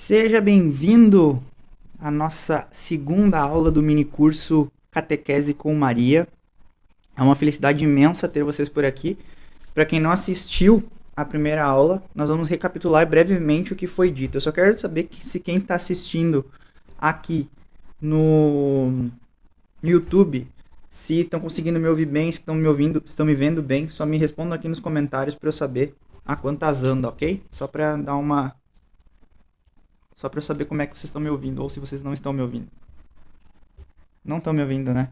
Seja bem-vindo à nossa segunda aula do minicurso Catequese com Maria. É uma felicidade imensa ter vocês por aqui. Para quem não assistiu à primeira aula, nós vamos recapitular brevemente o que foi dito. Eu só quero saber se quem está assistindo aqui no YouTube, se estão conseguindo me ouvir bem, se estão me ouvindo, se estão me vendo bem, só me respondam aqui nos comentários para eu saber a quantas anda, ok? Só para eu saber como é que vocês estão me ouvindo, ou se vocês não estão me ouvindo. Não estão me ouvindo, né?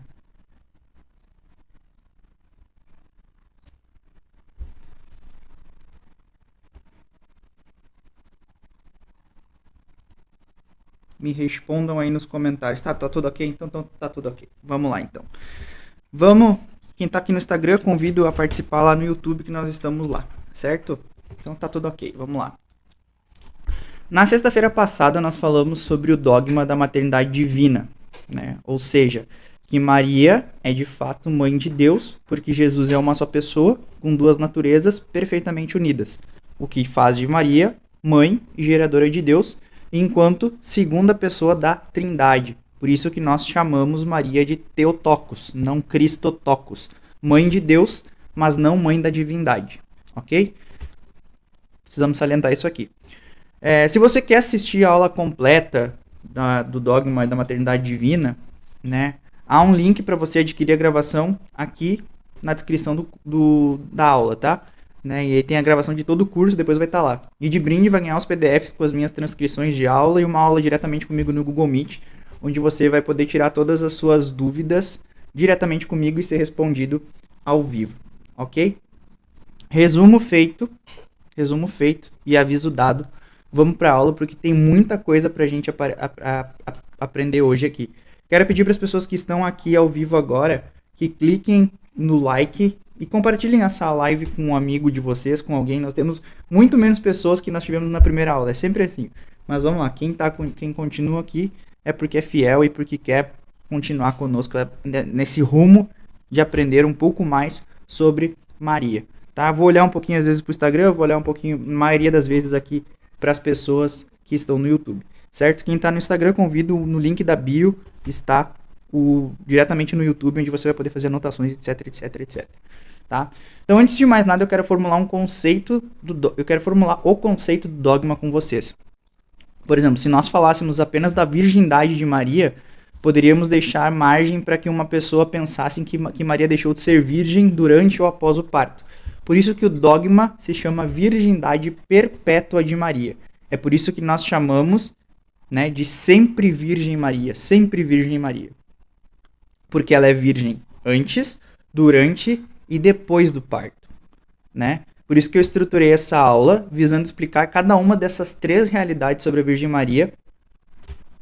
Me respondam aí nos comentários. Tá tudo ok? Então tá tudo ok. Vamos lá, então. Quem tá aqui no Instagram, convido a participar lá no YouTube, que nós estamos lá, certo? Então tá tudo ok, vamos lá. Na sexta-feira passada, nós falamos sobre o dogma da maternidade divina, né? Ou seja, que Maria é de fato mãe de Deus, porque Jesus é uma só pessoa, com duas naturezas perfeitamente unidas, o que faz de Maria mãe e geradora de Deus, enquanto segunda pessoa da Trindade. Por isso que nós chamamos Maria de Theotokos, não Christotokos, mãe de Deus, mas não mãe da divindade, ok? Precisamos salientar isso aqui. Se você quer assistir a aula completa do dogma da maternidade divina, né, há um link para você adquirir a gravação aqui na descrição da aula, tá? Né, e aí tem a gravação de todo o curso, depois vai estar lá. E de brinde vai ganhar os PDFs com as minhas transcrições de aula e uma aula diretamente comigo no Google Meet, onde você vai poder tirar todas as suas dúvidas diretamente comigo e ser respondido ao vivo, ok? Resumo feito e aviso dado. Vamos para a aula, porque tem muita coisa para a gente aprender hoje aqui. Quero pedir para as pessoas que estão aqui ao vivo agora, que cliquem no like e compartilhem essa live com um amigo de vocês, com alguém. Nós temos muito menos pessoas que nós tivemos na primeira aula, é sempre assim. Mas vamos lá, quem continua aqui é porque é fiel e porque quer continuar conosco nesse rumo de aprender um pouco mais sobre Maria. Tá? Vou olhar um pouquinho às vezes para o Instagram, vou olhar um pouquinho, a maioria das vezes aqui, para as pessoas que estão no YouTube, certo? Quem está no Instagram, convido no link da bio, está diretamente no YouTube, onde você vai poder fazer anotações, etc. Tá? Então, antes de mais nada, eu quero formular o conceito do dogma com vocês. Por exemplo, se nós falássemos apenas da virgindade de Maria, poderíamos deixar margem para que uma pessoa pensasse que Maria deixou de ser virgem durante ou após o parto. Por isso que o dogma se chama Virgindade Perpétua de Maria. É por isso que nós chamamos, né, de sempre Virgem Maria, sempre Virgem Maria. Porque ela é virgem antes, durante e depois do parto, né? Por isso que eu estruturei essa aula visando explicar cada uma dessas três realidades sobre a Virgem Maria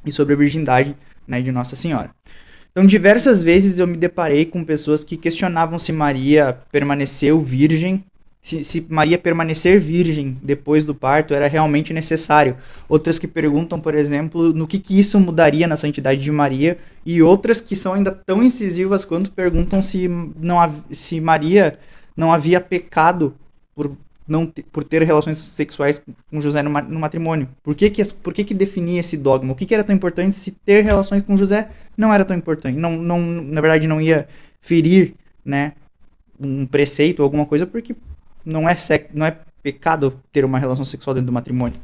e sobre a virgindade, né, de Nossa Senhora. Então, diversas vezes eu me deparei com pessoas que questionavam se Maria permaneceu virgem, se Maria permanecer virgem depois do parto era realmente necessário. Outras que perguntam, por exemplo, no que isso mudaria na santidade de Maria, e outras que são ainda tão incisivas quanto perguntam se Maria não havia pecado por ter relações sexuais com José no matrimônio. Por que definia esse dogma? O que era tão importante se ter relações com José não era tão importante? Na verdade, não ia ferir, né, um preceito ou alguma coisa, porque não é pecado ter uma relação sexual dentro do matrimônio,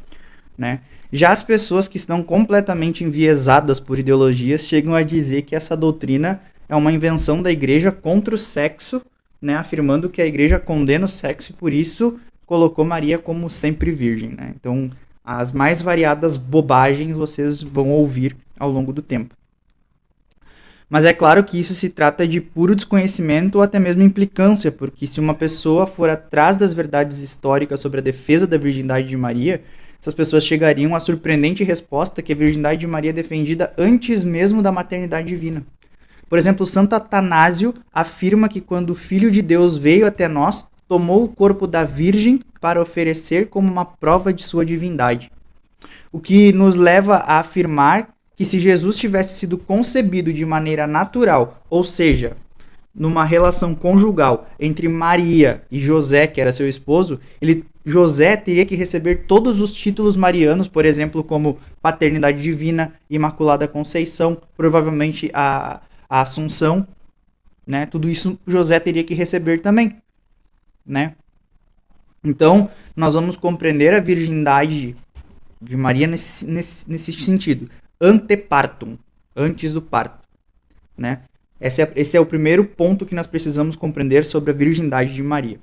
né? Já as pessoas que estão completamente enviesadas por ideologias chegam a dizer que essa doutrina é uma invenção da igreja contra o sexo, né, afirmando que a igreja condena o sexo e por isso colocou Maria como sempre virgem, né? Então, as mais variadas bobagens vocês vão ouvir ao longo do tempo. Mas é claro que isso se trata de puro desconhecimento ou até mesmo implicância, porque se uma pessoa for atrás das verdades históricas sobre a defesa da virgindade de Maria, essas pessoas chegariam à surpreendente resposta que a virgindade de Maria é defendida antes mesmo da maternidade divina. Por exemplo, Santo Atanásio afirma que quando o Filho de Deus veio até nós, tomou o corpo da Virgem para oferecer como uma prova de sua divindade. O que nos leva a afirmar que se Jesus tivesse sido concebido de maneira natural, ou seja, numa relação conjugal entre Maria e José, que era seu esposo, José teria que receber todos os títulos marianos, por exemplo, como paternidade divina, Imaculada Conceição, provavelmente a Assunção, né? Tudo isso José teria que receber também, né? Então, nós vamos compreender a virgindade de Maria nesse sentido. Antepartum, antes do parto, né? Esse é o primeiro ponto que nós precisamos compreender sobre a virgindade de Maria.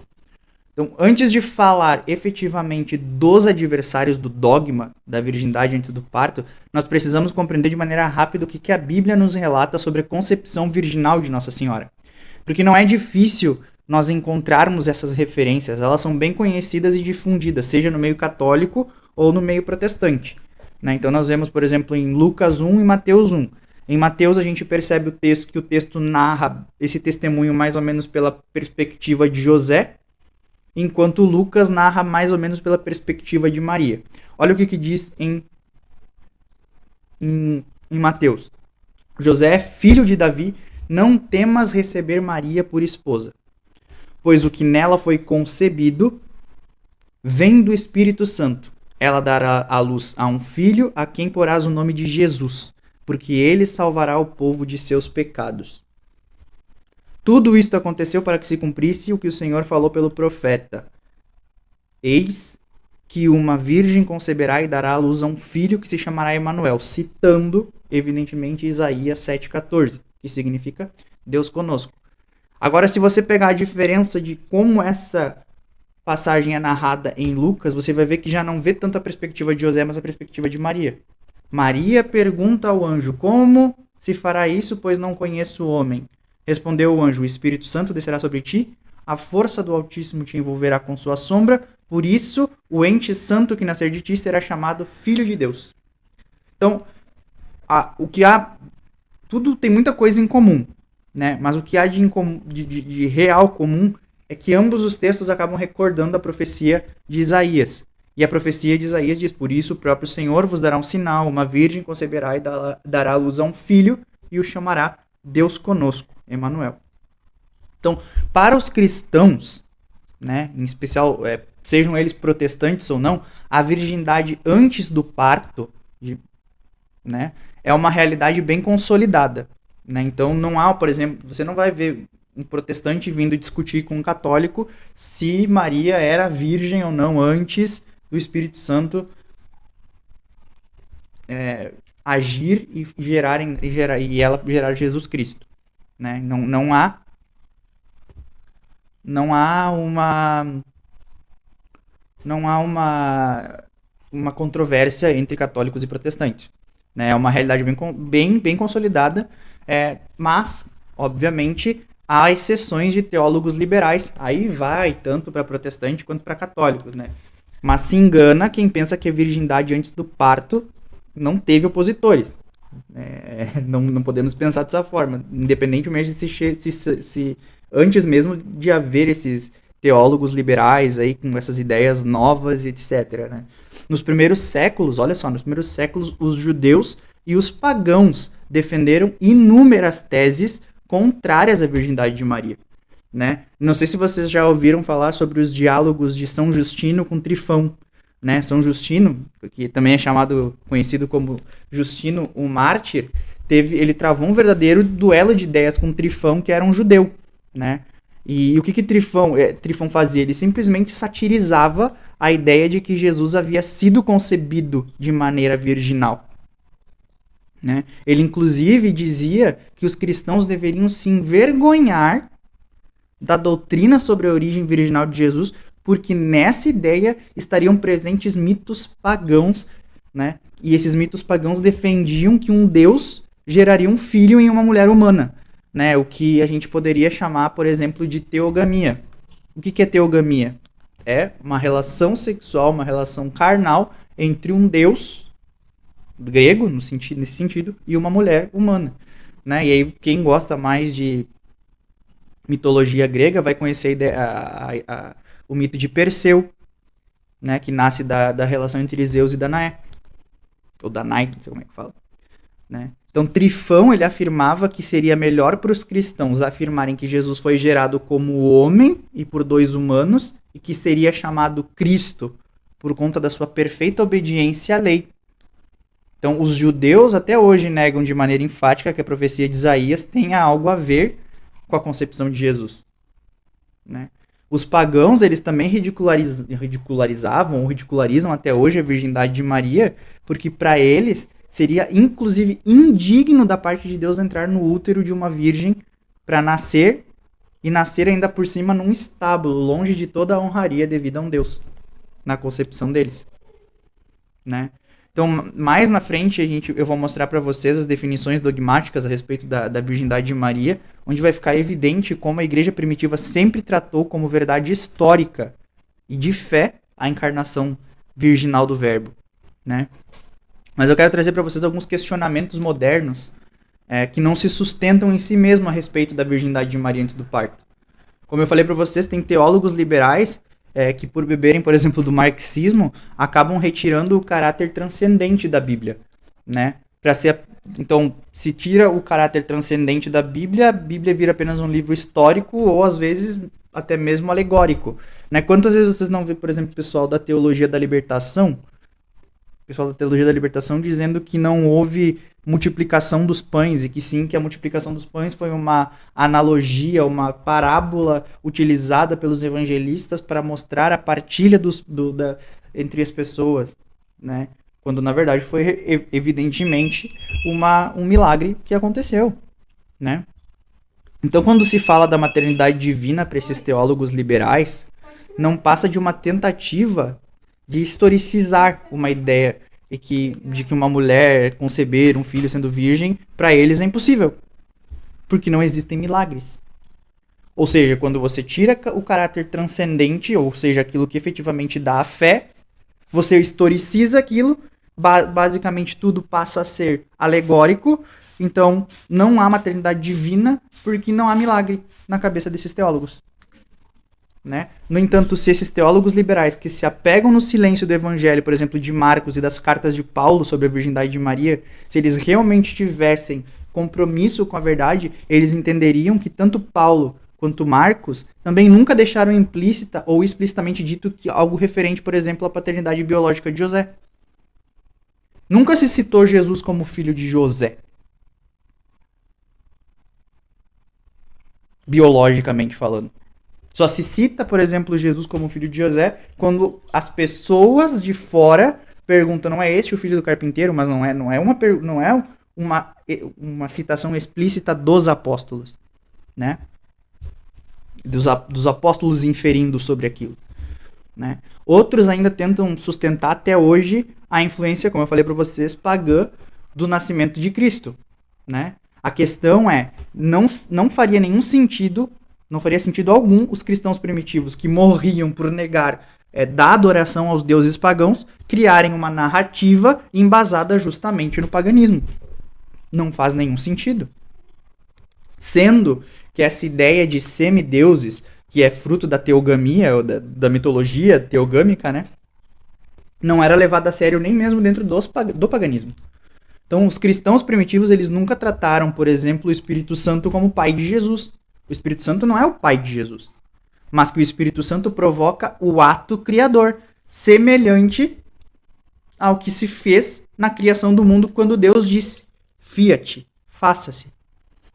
Então, antes de falar efetivamente dos adversários do dogma da virgindade antes do parto, nós precisamos compreender de maneira rápida o que a Bíblia nos relata sobre a concepção virginal de Nossa Senhora. Porque não é difícil nós encontrarmos essas referências, elas são bem conhecidas e difundidas, seja no meio católico ou no meio protestante, né? Então nós vemos, por exemplo, em Lucas 1 e Mateus 1. Em Mateus a gente percebe que o texto narra esse testemunho mais ou menos pela perspectiva de José, enquanto Lucas narra mais ou menos pela perspectiva de Maria. Olha o que diz em Mateus. José, filho de Davi, não temas receber Maria por esposa, pois o que nela foi concebido vem do Espírito Santo. Ela dará à luz a um filho, a quem porás o nome de Jesus, porque ele salvará o povo de seus pecados. Tudo isto aconteceu para que se cumprisse o que o Senhor falou pelo profeta. Eis que uma virgem conceberá e dará à luz a um filho que se chamará Emanuel, citando, evidentemente, Isaías 7,14, que significa Deus conosco. Agora, se você pegar a diferença de como essa passagem é narrada em Lucas, você vai ver que já não vê tanto a perspectiva de José, mas a perspectiva de Maria. Maria pergunta ao anjo, como se fará isso, pois não conheço o homem? Respondeu o anjo, o Espírito Santo descerá sobre ti, a força do Altíssimo te envolverá com sua sombra, por isso o ente santo que nascer de ti será chamado Filho de Deus. Então, tudo tem muita coisa em comum, né? Mas o que há de real comum é que ambos os textos acabam recordando a profecia de Isaías. E a profecia de Isaías diz, por isso o próprio Senhor vos dará um sinal, uma virgem conceberá e dará à luz a um filho e o chamará Deus conosco, Emanuel. Então, para os cristãos, né, em especial, sejam eles protestantes ou não, a virgindade antes do parto, né, é uma realidade bem consolidada, né? Então não há, por exemplo, você não vai ver um protestante vindo discutir com um católico se Maria era virgem ou não antes do Espírito Santo agir e ela gerar Jesus Cristo, né? Não há uma controvérsia entre católicos e protestantes, né? É uma realidade bem consolidada, mas obviamente há exceções de teólogos liberais, aí vai tanto para protestante quanto para católicos, né? Mas se engana quem pensa que a virgindade antes do parto não teve opositores. Não podemos pensar dessa forma, independentemente se antes mesmo de haver esses teólogos liberais aí com essas ideias novas, etc., né? Nos primeiros séculos, olha só, os judeus e os pagãos defenderam inúmeras teses contrárias à virgindade de Maria, né? Não sei se vocês já ouviram falar sobre os diálogos de São Justino com Trifão, né? São Justino, que também é conhecido como Justino o Mártir, ele travou um verdadeiro duelo de ideias com Trifão, que era um judeu, né? E o que Trifão fazia? Ele simplesmente satirizava a ideia de que Jesus havia sido concebido de maneira virginal, né? Ele inclusive dizia que os cristãos deveriam se envergonhar da doutrina sobre a origem virginal de Jesus, porque nessa ideia estariam presentes mitos pagãos, né? E esses mitos pagãos defendiam que um Deus geraria um filho em uma mulher humana, né? O que a gente poderia chamar, por exemplo, de teogamia. O que é teogamia? É uma relação sexual, uma relação carnal entre um Deus grego, nesse sentido, e uma mulher humana, né? E aí quem gosta mais de mitologia grega vai conhecer o mito de Perseu, né? Que nasce da relação entre Zeus e Danaé, ou Danae, não sei como é que fala, né? Então, Trifão, ele afirmava que seria melhor para os cristãos afirmarem que Jesus foi gerado como homem e por dois humanos, e que seria chamado Cristo por conta da sua perfeita obediência à lei. Então, os judeus até hoje negam de maneira enfática que a profecia de Isaías tenha algo a ver com a concepção de Jesus, né? Os pagãos, eles também ridicularizavam ou ridicularizam até hoje a virgindade de Maria, porque para eles seria inclusive indigno da parte de Deus entrar no útero de uma virgem para nascer, e nascer ainda por cima num estábulo, longe de toda a honraria devida a um Deus, na concepção deles, né? Então, mais na frente, eu vou mostrar para vocês as definições dogmáticas a respeito da virgindade de Maria, onde vai ficar evidente como a igreja primitiva sempre tratou como verdade histórica e de fé a encarnação virginal do Verbo, né? Mas eu quero trazer para vocês alguns questionamentos modernos que não se sustentam em si mesmo a respeito da virgindade de Maria antes do parto. Como eu falei para vocês, tem teólogos liberais que, por beberem, por exemplo, do marxismo, acabam retirando o caráter transcendente da Bíblia, né? Então, se tira o caráter transcendente da Bíblia, a Bíblia vira apenas um livro histórico ou, às vezes, até mesmo alegórico, né? Quantas vezes vocês não vê, por exemplo, o pessoal da teologia da libertação, dizendo que não houve multiplicação dos pães, e que sim, que a multiplicação dos pães foi uma analogia, uma parábola utilizada pelos evangelistas para mostrar a partilha entre as pessoas, né? Quando na verdade foi evidentemente um milagre que aconteceu, né? Então, quando se fala da maternidade divina para esses teólogos liberais, não passa de uma tentativa de historicizar uma ideia de que uma mulher conceber um filho sendo virgem, para eles é impossível, porque não existem milagres. Ou seja, quando você tira o caráter transcendente, ou seja, aquilo que efetivamente dá a fé, você historiciza aquilo, basicamente tudo passa a ser alegórico, então não há maternidade divina, porque não há milagre na cabeça desses teólogos, né? No entanto, se esses teólogos liberais que se apegam no silêncio do evangelho, por exemplo, de Marcos e das cartas de Paulo sobre a virgindade de Maria, se eles realmente tivessem compromisso com a verdade, eles entenderiam que tanto Paulo quanto Marcos também nunca deixaram implícita ou explicitamente dito que algo referente, por exemplo, à paternidade biológica de José. Nunca se citou Jesus como filho de José, biologicamente falando. Só se cita, por exemplo, Jesus como filho de José quando as pessoas de fora perguntam: não é este o filho do carpinteiro? Mas não é uma citação explícita dos apóstolos, né? Dos apóstolos inferindo sobre aquilo, né? Outros ainda tentam sustentar até hoje a influência, como eu falei para vocês, pagã do nascimento de Cristo, né? A questão não faria nenhum sentido. Não faria sentido algum os cristãos primitivos que morriam por negar da adoração aos deuses pagãos criarem uma narrativa embasada justamente no paganismo. Não faz nenhum sentido. Sendo que essa ideia de semideuses, que é fruto da teogamia, ou da mitologia teogâmica, né, não era levada a sério nem mesmo dentro do paganismo. Então, os cristãos primitivos, eles nunca trataram, por exemplo, o Espírito Santo como pai de Jesus. O Espírito Santo não é o pai de Jesus, mas que o Espírito Santo provoca o ato criador, semelhante ao que se fez na criação do mundo quando Deus disse: fiat, faça-se.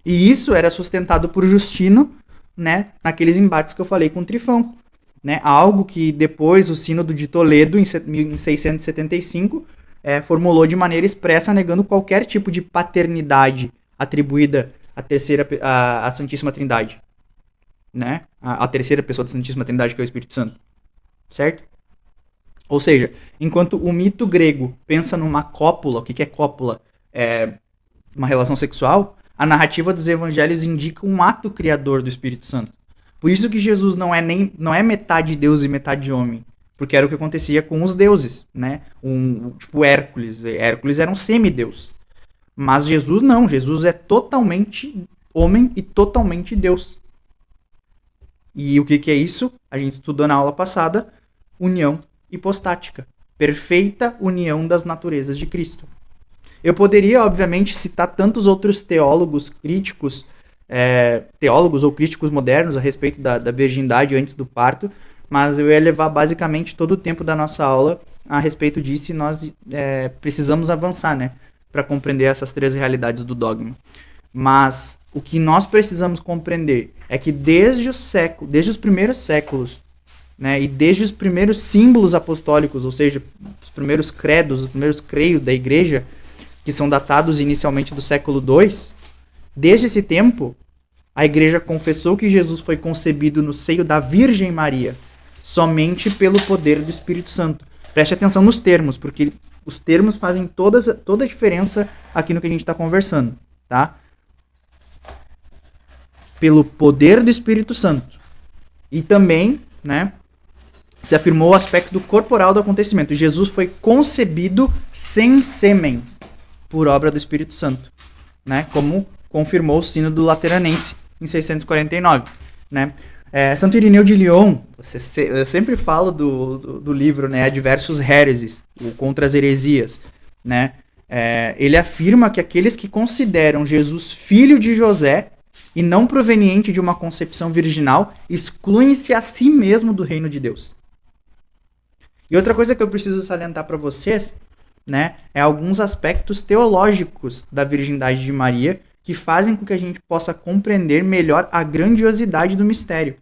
E isso era sustentado por Justino, né, naqueles embates que eu falei com Trifão, né, algo que depois o Sínodo de Toledo, em 675, formulou de maneira expressa, negando qualquer tipo de paternidade atribuída a Santíssima Trindade, né? A terceira pessoa da Santíssima Trindade, que é o Espírito Santo, certo? Ou seja, enquanto o mito grego pensa numa cópula, o que é cópula? É uma relação sexual, a narrativa dos evangelhos indica um ato criador do Espírito Santo. Por isso que Jesus não é metade Deus e metade homem, porque era o que acontecia com os deuses, né? Tipo Hércules. Hércules era um semideus. Mas Jesus não, Jesus é totalmente homem e totalmente Deus. E o que é isso? A gente estudou na aula passada, união hipostática. Perfeita união das naturezas de Cristo. Eu poderia, obviamente, citar tantos outros teólogos críticos, teólogos ou críticos modernos a respeito da virgindade antes do parto, mas eu ia levar basicamente todo o tempo da nossa aula a respeito disso e nós precisamos avançar, né, para compreender essas 3 realidades do dogma. Mas o que nós precisamos compreender é que desde os primeiros séculos, né, e desde os primeiros símbolos apostólicos, ou seja, os primeiros credos, os primeiros creios da igreja, que são datados inicialmente do século II, desde esse tempo, a igreja confessou que Jesus foi concebido no seio da Virgem Maria, somente pelo poder do Espírito Santo. Preste atenção nos termos, porque os termos fazem toda a diferença aqui no que a gente está conversando, tá? Pelo poder do Espírito Santo. E também, né, se afirmou o aspecto corporal do acontecimento. Jesus foi concebido sem sêmen, por obra do Espírito Santo, né, como confirmou o Sínodo Lateranense em 649, né. Santo Irineu de Lyon, eu sempre falo do livro, né, Adversus Hereses, o Contra as Heresias, né, ele afirma que aqueles que consideram Jesus filho de José e não proveniente de uma concepção virginal excluem-se a si mesmo do reino de Deus. E outra coisa que eu preciso salientar para vocês, né, é alguns aspectos teológicos da virgindade de Maria que fazem com que a gente possa compreender melhor a grandiosidade do mistério,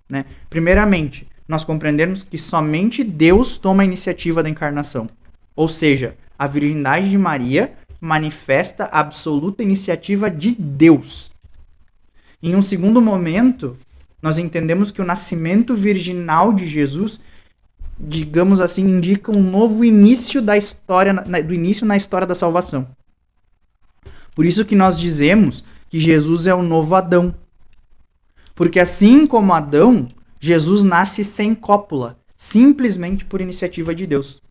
né? Primeiramente, nós compreendemos que somente Deus toma a iniciativa da encarnação. Ou seja, a virgindade de Maria manifesta a absoluta iniciativa de Deus. Em um segundo momento, nós entendemos que o nascimento virginal de Jesus, digamos assim, indica um novo início da história, do início na história da salvação. Por isso que nós dizemos que Jesus é o novo Adão. Porque assim como Adão, Jesus nasce sem cópula, simplesmente por iniciativa de Deus.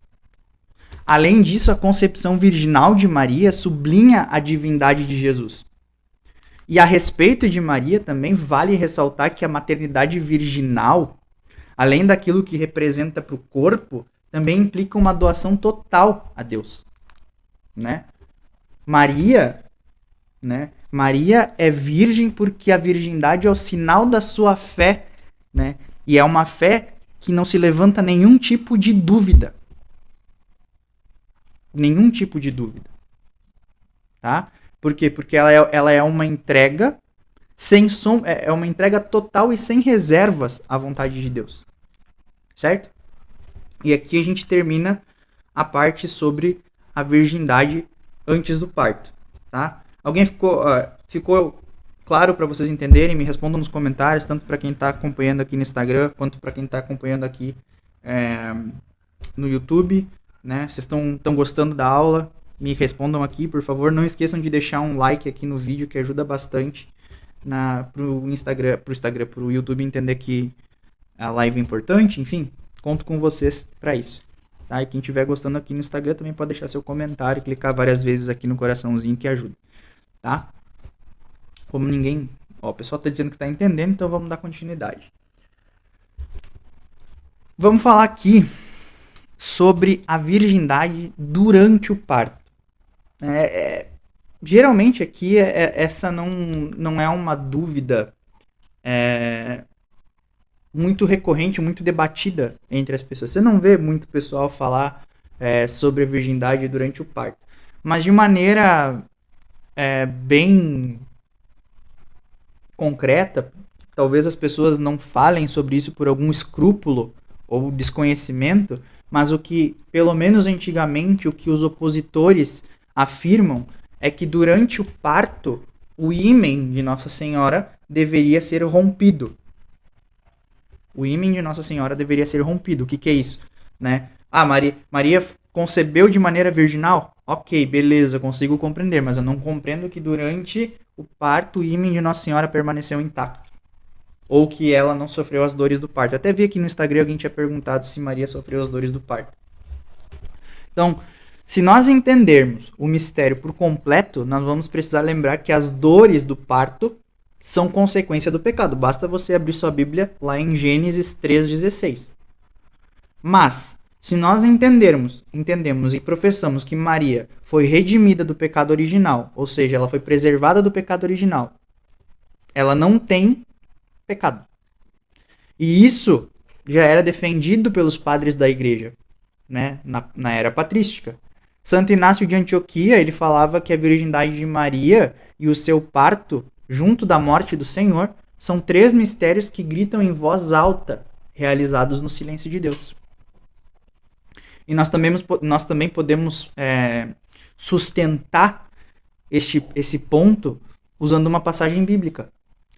Além disso, a concepção virginal de Maria sublinha a divindade de Jesus. E a respeito de Maria também vale ressaltar que a maternidade virginal, além daquilo que representa para o corpo, também implica uma doação total a Deus, né? Maria é virgem porque a virgindade é o sinal da sua fé, né? E é uma fé que não se levanta nenhum tipo de dúvida. Nenhum tipo de dúvida. Tá? Por quê? Porque ela é uma entrega é uma entrega total e sem reservas à vontade de Deus. Certo? E aqui a gente termina a parte sobre a virgindade antes do parto, tá? Alguém ficou claro para vocês entenderem? Me respondam nos comentários, tanto para quem está acompanhando aqui no Instagram, quanto para quem está acompanhando aqui no YouTube, né? Vocês estão gostando da aula? Me respondam aqui, por favor. Não esqueçam de deixar um like aqui no vídeo, que ajuda bastante pro YouTube entender que a live é importante. Enfim, conto com vocês para isso. Tá? E quem estiver gostando aqui no Instagram também pode deixar seu comentário e clicar várias vezes aqui no coraçãozinho que ajuda. Tá? Como ninguém... o pessoal está dizendo que está entendendo, então vamos dar continuidade. Vamos falar aqui sobre a virgindade durante o parto. Geralmente aqui essa não é uma dúvida muito recorrente, muito debatida entre as pessoas. Você não vê muito pessoal falar sobre a virgindade durante o parto. Mas de maneira bem concreta, talvez as pessoas não falem sobre isso por algum escrúpulo ou desconhecimento, mas o que, pelo menos antigamente, o que os opositores afirmam é que durante o parto, o ímen de Nossa Senhora deveria ser rompido. O ímen de Nossa Senhora deveria ser rompido. O que é isso? Né? Maria concebeu de maneira virginal? Ok, beleza, consigo compreender, mas eu não compreendo que durante o parto o ímen de Nossa Senhora permaneceu intacto. Ou que ela não sofreu as dores do parto. Eu até vi aqui no Instagram alguém tinha perguntado se Maria sofreu as dores do parto. Então, se nós entendermos o mistério por completo, nós vamos precisar lembrar que as dores do parto são consequência do pecado. Basta você abrir sua Bíblia lá em Gênesis 3,16. Mas, Se nós entendemos e professamos que Maria foi redimida do pecado original, ou seja, ela foi preservada do pecado original, ela não tem pecado. E isso já era defendido pelos padres da igreja, né, na era patrística. Santo Inácio de Antioquia, ele falava que a virgindade de Maria e o seu parto, junto da morte do Senhor, são 3 mistérios que gritam em voz alta, realizados no silêncio de Deus. E nós também podemos sustentar esse ponto usando uma passagem bíblica.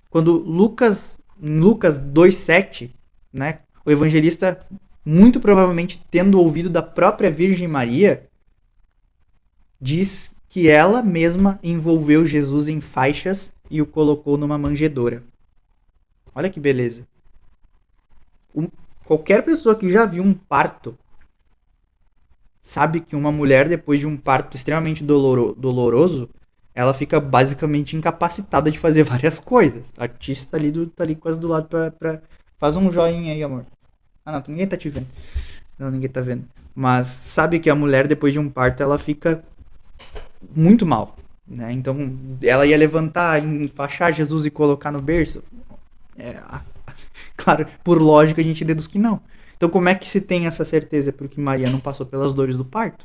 Quando em Lucas 2,7, né, o evangelista, muito provavelmente tendo ouvido da própria Virgem Maria, diz que ela mesma envolveu Jesus em faixas e o colocou numa manjedoura. Olha que beleza. Qualquer pessoa que já viu um parto sabe que uma mulher, depois de um parto extremamente doloroso, ela fica basicamente incapacitada de fazer várias coisas. A Tis tá ali quase do lado pra... Faz um joinha aí, amor. Ah, não, ninguém tá te vendo. Não, ninguém tá vendo. Mas sabe que a mulher, depois de um parto, ela fica muito mal, né? Então, ela ia levantar, enfaixar Jesus e colocar no berço. Claro, por lógica a gente deduz que não. Então, como é que se tem essa certeza? Porque Maria não passou pelas dores do parto.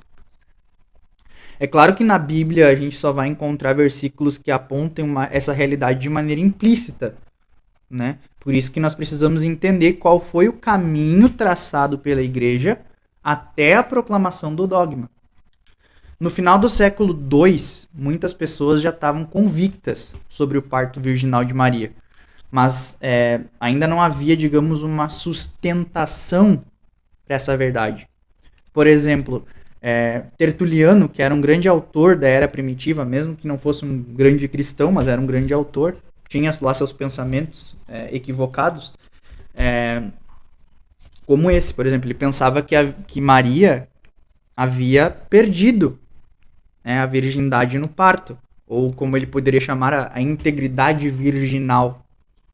É claro que na Bíblia a gente só vai encontrar versículos que apontem essa realidade de maneira implícita, né? Por isso que nós precisamos entender qual foi o caminho traçado pela igreja até a proclamação do dogma. No final do século II, muitas pessoas já estavam convictas sobre o parto virginal de Maria. Mas ainda não havia, digamos, uma sustentação para essa verdade. Por exemplo, Tertuliano, que era um grande autor da era primitiva, mesmo que não fosse um grande cristão, mas era um grande autor, tinha lá seus pensamentos equivocados, como esse, por exemplo. Ele pensava que Maria havia perdido a virgindade no parto, ou como ele poderia chamar, a integridade virginal,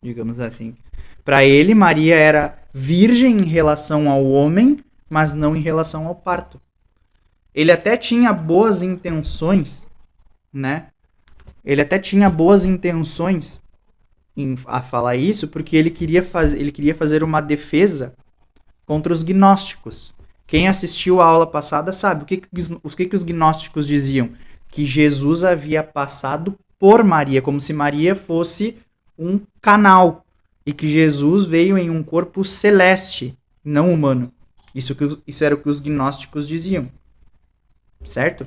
digamos assim. Para ele, Maria era virgem em relação ao homem, mas não em relação ao parto. Ele até tinha boas intenções, né? Ele até tinha boas intenções a falar isso, porque ele queria fazer uma defesa contra os gnósticos. Quem assistiu a aula passada sabe o que os gnósticos diziam? Que Jesus havia passado por Maria, como se Maria fosse um canal, e que Jesus veio em um corpo celeste, não humano. Isso era o que os gnósticos diziam, certo?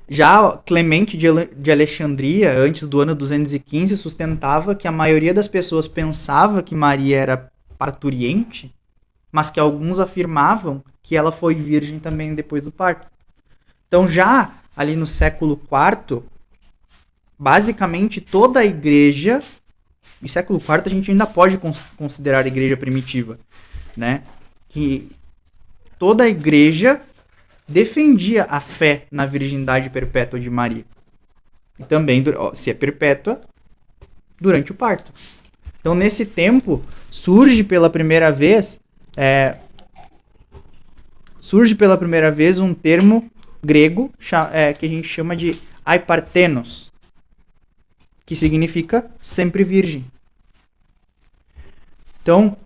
Já Clemente de Alexandria, antes do ano 215, sustentava que a maioria das pessoas pensava que Maria era parturiente, mas que alguns afirmavam que ela foi virgem também depois do parto. Então, já ali no século IV, basicamente toda a igreja, no século IV a gente ainda pode considerar a igreja primitiva, né? Que toda a igreja defendia a fé na virgindade perpétua de Maria. E também, se é perpétua, durante o parto. Então, nesse tempo, surge pela primeira vez um termo grego que a gente chama de aipartenos, que significa sempre virgem. Então,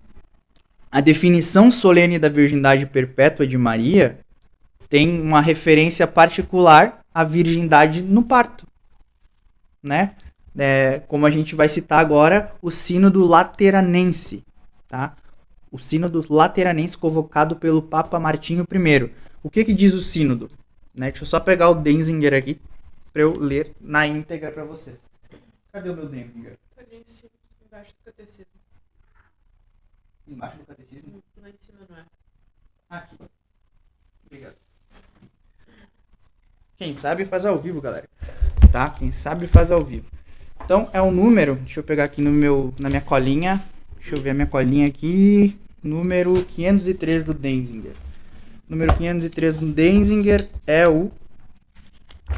a definição solene da virgindade perpétua de Maria tem uma referência particular à virgindade no parto, né? Como a gente vai citar agora, o Sínodo Lateranense, tá? O Sínodo Lateranense convocado pelo Papa Martinho I. O que diz o Sínodo? Né? Deixa eu só pegar o Denzinger aqui para eu ler na íntegra para vocês. Cadê o meu Denzinger? Tá ali embaixo do catecismo. Embaixo do catecismo? Lá em cima, não é? Aqui. Obrigado. Quem sabe faz ao vivo, galera. Tá? Quem sabe faz ao vivo. Então, é um número, deixa eu pegar aqui na minha colinha. Deixa eu ver a minha colinha aqui. Número 503 do Denzinger. Número 503 do Denzinger é o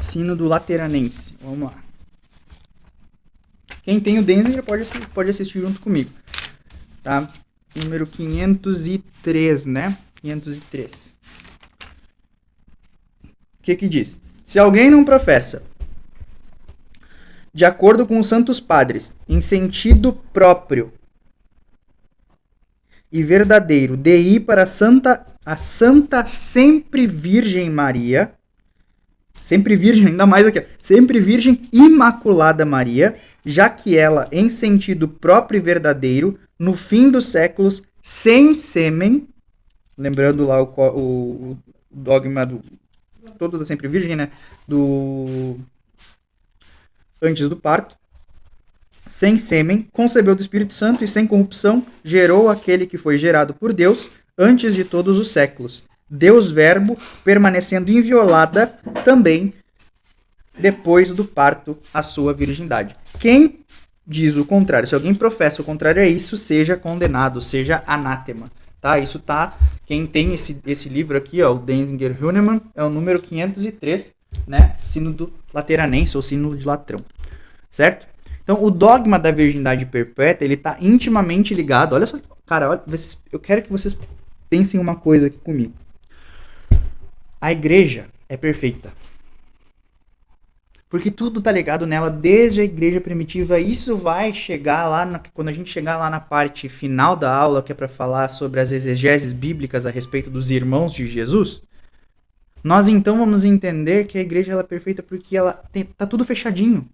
Sínodo Lateranense. Vamos lá. Quem tem o Denzinger pode assistir junto comigo. Tá? Número 503, né? 503. O que diz? Se alguém não professa, de acordo com os santos padres, em sentido próprio e verdadeiro, de ir para a Santa Sempre Virgem Maria, sempre virgem, ainda mais aqui, sempre virgem Imaculada Maria, já que ela, em sentido próprio e verdadeiro, no fim dos séculos, sem sêmen, lembrando lá o dogma do todo da sempre virgem, né, do antes do parto, sem sêmen, concebeu do Espírito Santo e sem corrupção, gerou aquele que foi gerado por Deus antes de todos os séculos. Deus Verbo, permanecendo inviolada também depois do parto a sua virgindade. Quem diz o contrário, se alguém professa o contrário a isso, seja condenado, seja anátema. Tá? Isso tá, quem tem esse livro aqui, ó, o Denzinger Hünemann, é o número 503, né? Sínodo Lateranense ou Sínodo de Latrão. Certo? Então, o dogma da virgindade perpétua, ele tá intimamente ligado. Olha só, cara, olha, eu quero que vocês pensem uma coisa aqui comigo. A igreja é perfeita. Porque tudo tá ligado nela desde a igreja primitiva. Isso vai chegar lá, quando a gente chegar lá na parte final da aula, que é para falar sobre as exegeses bíblicas a respeito dos irmãos de Jesus. Nós então vamos entender que a igreja ela é perfeita porque tá tudo fechadinho.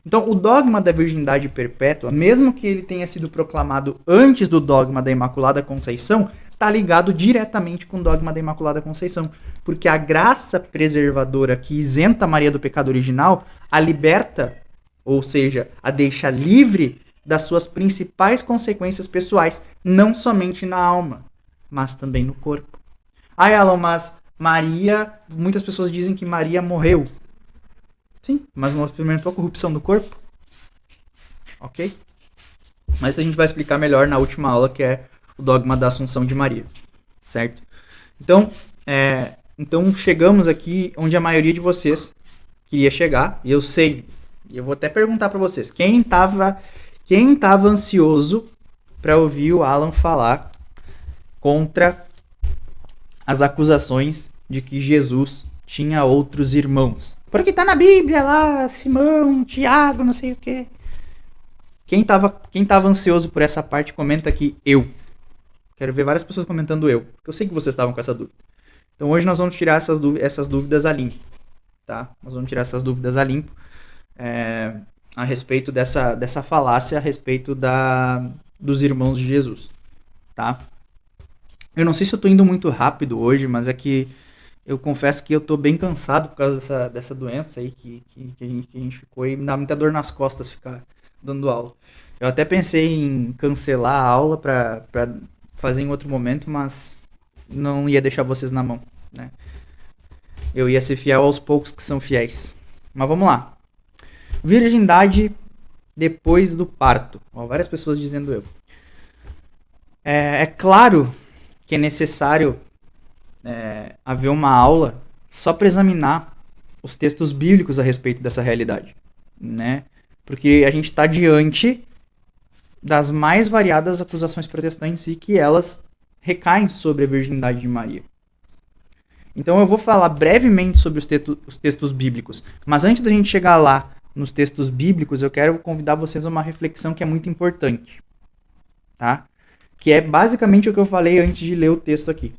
Então, o dogma da virgindade perpétua, mesmo que ele tenha sido proclamado antes do dogma da Imaculada Conceição, está ligado diretamente com o dogma da Imaculada Conceição. Porque a graça preservadora que isenta Maria do pecado original, a liberta, ou seja, a deixa livre das suas principais consequências pessoais, não somente na alma, mas também no corpo. Alan, mas Maria, muitas pessoas dizem que Maria morreu. Sim, mas não experimentou a corrupção do corpo. Ok? Mas a gente vai explicar melhor na última aula, que é o dogma da Assunção de Maria. Certo? Então chegamos aqui onde a maioria de vocês queria chegar. E eu sei, e eu vou até perguntar para vocês. Quem tava ansioso para ouvir o Alan falar contra as acusações de que Jesus tinha outros irmãos? Porque tá na Bíblia lá, Simão, Tiago, não sei o quê. Quem tava ansioso por essa parte, comenta aqui, eu. Quero ver várias pessoas comentando eu. Porque eu sei que vocês estavam com essa dúvida. Então hoje nós vamos tirar essas dúvidas a limpo. Tá? Nós vamos tirar essas dúvidas a limpo. A respeito dessa falácia, a respeito dos irmãos de Jesus. Tá? Eu não sei se eu tô indo muito rápido hoje, mas é que eu confesso que eu tô bem cansado por causa dessa doença aí que a gente ficou e me dá muita dor nas costas ficar dando aula. Eu até pensei em cancelar a aula pra fazer em outro momento, mas não ia deixar vocês na mão, né? Eu ia ser fiel aos poucos que são fiéis. Mas vamos lá. Virgindade depois do parto. Ó, várias pessoas dizendo eu. É claro que é necessário haver uma aula só para examinar os textos bíblicos a respeito dessa realidade, né? Porque a gente está diante das mais variadas acusações protestantes e que elas recaem sobre a virgindade de Maria. Então eu vou falar brevemente sobre os textos bíblicos, mas antes da gente chegar lá nos textos bíblicos, eu quero convidar vocês a uma reflexão que é muito importante, tá? Que é basicamente o que eu falei antes de ler o texto aqui.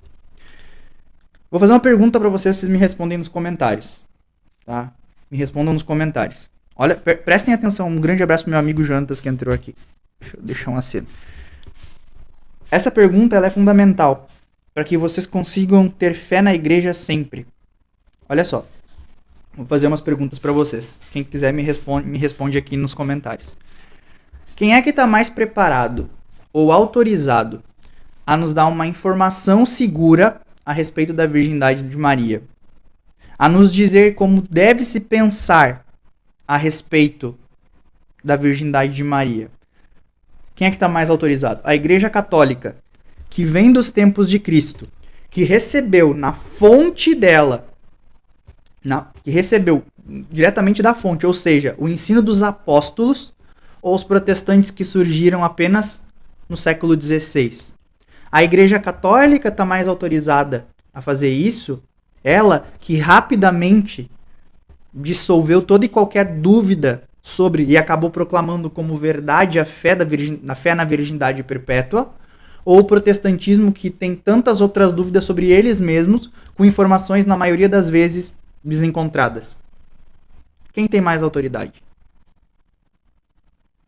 Vou fazer uma pergunta para vocês me respondem nos comentários. Tá? Me respondam nos comentários. Olha, prestem atenção. Um grande abraço pro meu amigo Jonatas que entrou aqui. Deixa eu deixar um aceno. Essa pergunta ela é fundamental para que vocês consigam ter fé na igreja sempre. Olha só. Vou fazer umas perguntas para vocês. Quem quiser me responde aqui nos comentários. Quem é que está mais preparado ou autorizado a nos dar uma informação segura a respeito da virgindade de Maria, a nos dizer como deve se pensar a respeito da virgindade de Maria? Quem é que está mais autorizado? A Igreja Católica, que vem dos tempos de Cristo, que recebeu na fonte dela, que recebeu diretamente da fonte, ou seja, o ensino dos apóstolos, ou os protestantes que surgiram apenas no século XVI? A Igreja Católica está mais autorizada a fazer isso, ela que rapidamente dissolveu toda e qualquer dúvida sobre e acabou proclamando como verdade a fé na virgindade perpétua, ou o protestantismo que tem tantas outras dúvidas sobre eles mesmos, com informações na maioria das vezes desencontradas. Quem tem mais autoridade?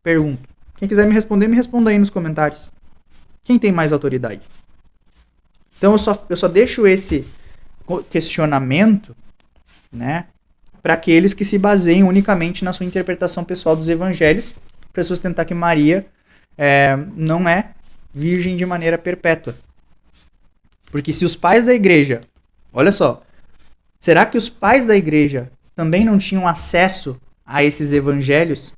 Pergunto. Quem quiser me responder, me responda aí nos comentários. Quem tem mais autoridade? Então eu só deixo esse questionamento, né, para aqueles que se baseiam unicamente na sua interpretação pessoal dos evangelhos, para sustentar que Maria não é virgem de maneira perpétua. Porque se os pais da igreja, olha só, será que os pais da igreja também não tinham acesso a esses evangelhos?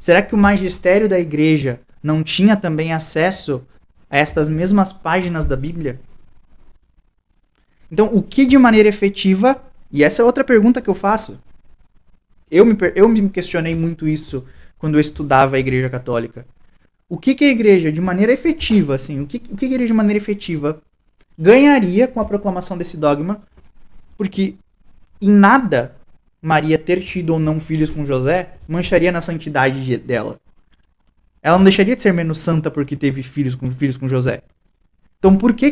Será que o magistério da igreja não tinha também acesso a estas mesmas páginas da Bíblia? Então, o que de maneira efetiva, e essa é outra pergunta que eu faço, eu me questionei muito isso quando eu estudava a Igreja Católica. O que a igreja, de maneira efetiva, assim, o que a igreja de maneira efetiva ganharia com a proclamação desse dogma? Porque em nada Maria ter tido ou não filhos com José mancharia na santidade dela. Ela não deixaria de ser menos santa porque teve filhos com José. Então por que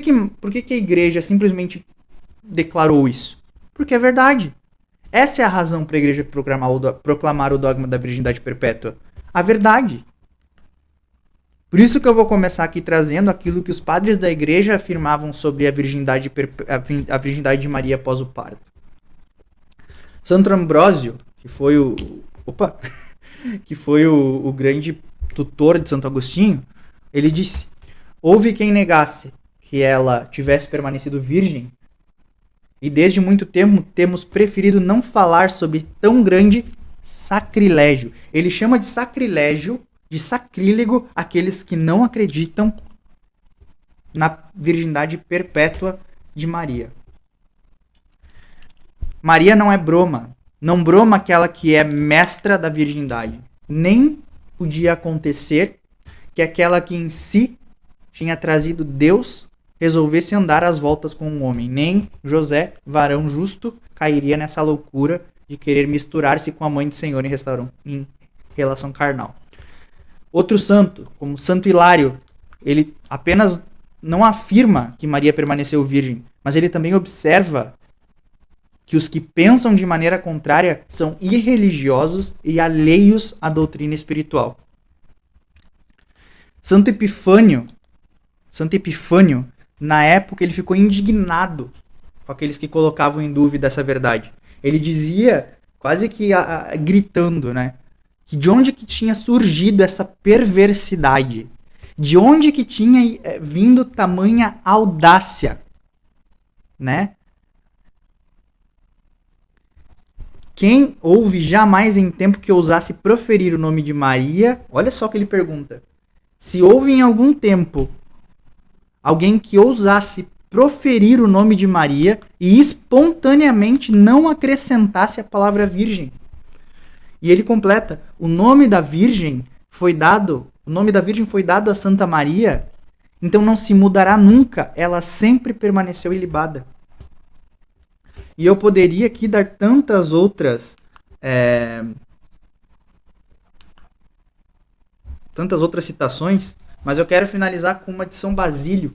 a igreja simplesmente declarou isso? Porque é verdade. Essa é a razão para a igreja proclamar o dogma da virgindade perpétua. A verdade. Por isso que eu vou começar aqui trazendo aquilo que os padres da igreja afirmavam sobre a virgindade de Maria após o parto. Santo Ambrósio, que foi o grande tutor de Santo Agostinho, ele disse: houve quem negasse que ela tivesse permanecido virgem, e desde muito tempo temos preferido não falar sobre tão grande sacrilégio. Ele chama de sacrilégio, de sacrílego, aqueles que não acreditam na virgindade perpétua de Maria. Maria não é broma. Não broma aquela que é mestra da virgindade. Nem podia acontecer que aquela que em si tinha trazido Deus resolvesse andar às voltas com um homem. Nem José, varão justo, cairia nessa loucura de querer misturar-se com a mãe do Senhor em relação carnal. Outro santo, como Santo Hilário, ele apenas não afirma que Maria permaneceu virgem, mas ele também observa que os que pensam de maneira contrária são irreligiosos e alheios à doutrina espiritual. Santo Epifânio, na época, ele ficou indignado com aqueles que colocavam em dúvida essa verdade. Ele dizia, quase que gritando, né, que de onde que tinha surgido essa perversidade? De onde que tinha vindo tamanha audácia? Né? Quem houve jamais em tempo que ousasse proferir o nome de Maria? Olha só o que ele pergunta. Se houve em algum tempo alguém que ousasse proferir o nome de Maria e espontaneamente não acrescentasse a palavra virgem. E ele completa: o nome da virgem foi dado a Santa Maria, então não se mudará nunca, ela sempre permaneceu ilibada. E eu poderia aqui dar tantas outras citações, mas eu quero finalizar com uma de São Basílio.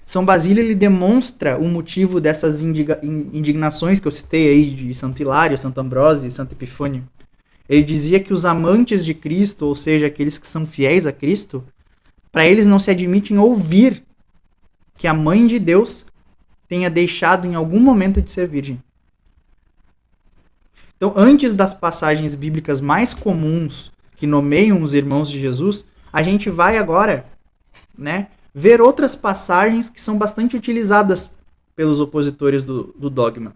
São Basílio, ele demonstra o motivo dessas indignações que eu citei aí de Santo Hilário, Santo Ambrósio e Santo Epifânio. Ele dizia que os amantes de Cristo, ou seja, aqueles que são fiéis a Cristo, para eles não se admitem ouvir que a Mãe de Deus tenha deixado em algum momento de ser virgem. Então, antes das passagens bíblicas mais comuns que nomeiam os irmãos de Jesus, a gente vai agora, né, ver outras passagens que são bastante utilizadas pelos opositores do dogma.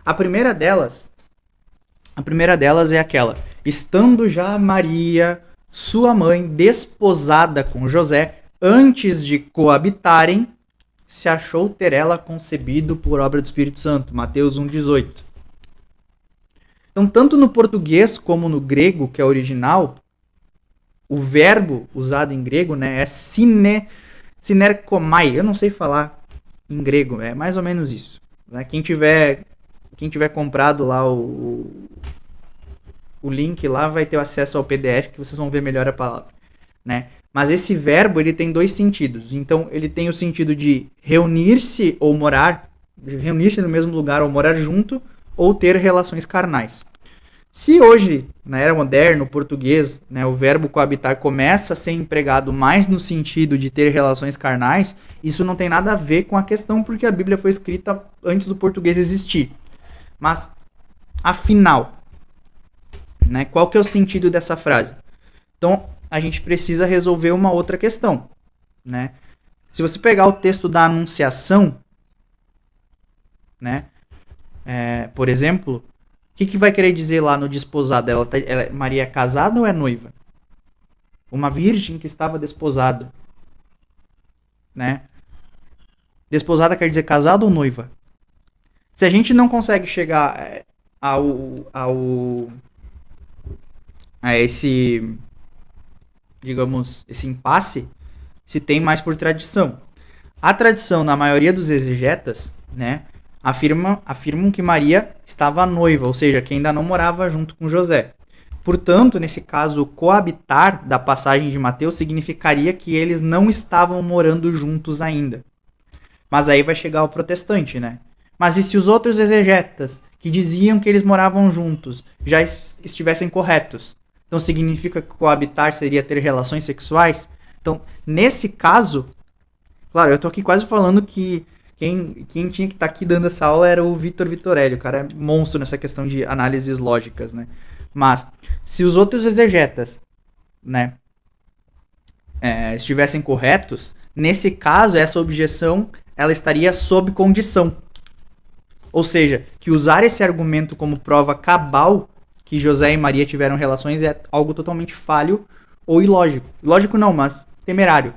A primeira delas é aquela: estando já Maria, sua mãe, desposada com José, antes de coabitarem, se achou ter ela concebido por obra do Espírito Santo. Mateus 1,18. Então, tanto no português como no grego, que é original, o verbo usado em grego, né, é sinerkomai, eu não sei falar em grego, é mais ou menos isso. Né? Quem tiver comprado lá o link lá vai ter acesso ao PDF que vocês vão ver melhor a palavra, né? Mas esse verbo, ele tem dois sentidos. Então, ele tem o sentido de reunir-se ou morar, reunir-se no mesmo lugar ou morar junto, ou ter relações carnais. Se hoje, na era moderna, o português, né, o verbo coabitar começa a ser empregado mais no sentido de ter relações carnais, isso não tem nada a ver com a questão, porque a Bíblia foi escrita antes do português existir. Mas, afinal, né, qual que é o sentido dessa frase? Então, a gente precisa resolver uma outra questão, né? Se você pegar o texto da Anunciação, né, por exemplo, o que vai querer dizer lá no desposado? Maria é casada ou é noiva? Uma virgem que estava desposada, né? Desposada quer dizer casada ou noiva? Se a gente não consegue chegar a esse, digamos, esse impasse, se tem mais por tradição. A tradição, na maioria dos exegetas, né, afirmam que Maria estava noiva, ou seja, que ainda não morava junto com José. Portanto, nesse caso, o coabitar da passagem de Mateus significaria que eles não estavam morando juntos ainda. Mas aí vai chegar o protestante, né? Mas e se os outros exegetas, que diziam que eles moravam juntos, já estivessem corretos? Então significa que coabitar seria ter relações sexuais? Então, nesse caso, claro, eu tô aqui quase falando que quem tinha que estar aqui dando essa aula era o Vitor Vitorelli, o cara é monstro nessa questão de análises lógicas, né? Mas, se os outros exegetas, né, estivessem corretos, nesse caso, essa objeção, ela estaria sob condição. Ou seja, que usar esse argumento como prova cabal que José e Maria tiveram relações é algo totalmente falho ou ilógico. Ilógico não, mas temerário.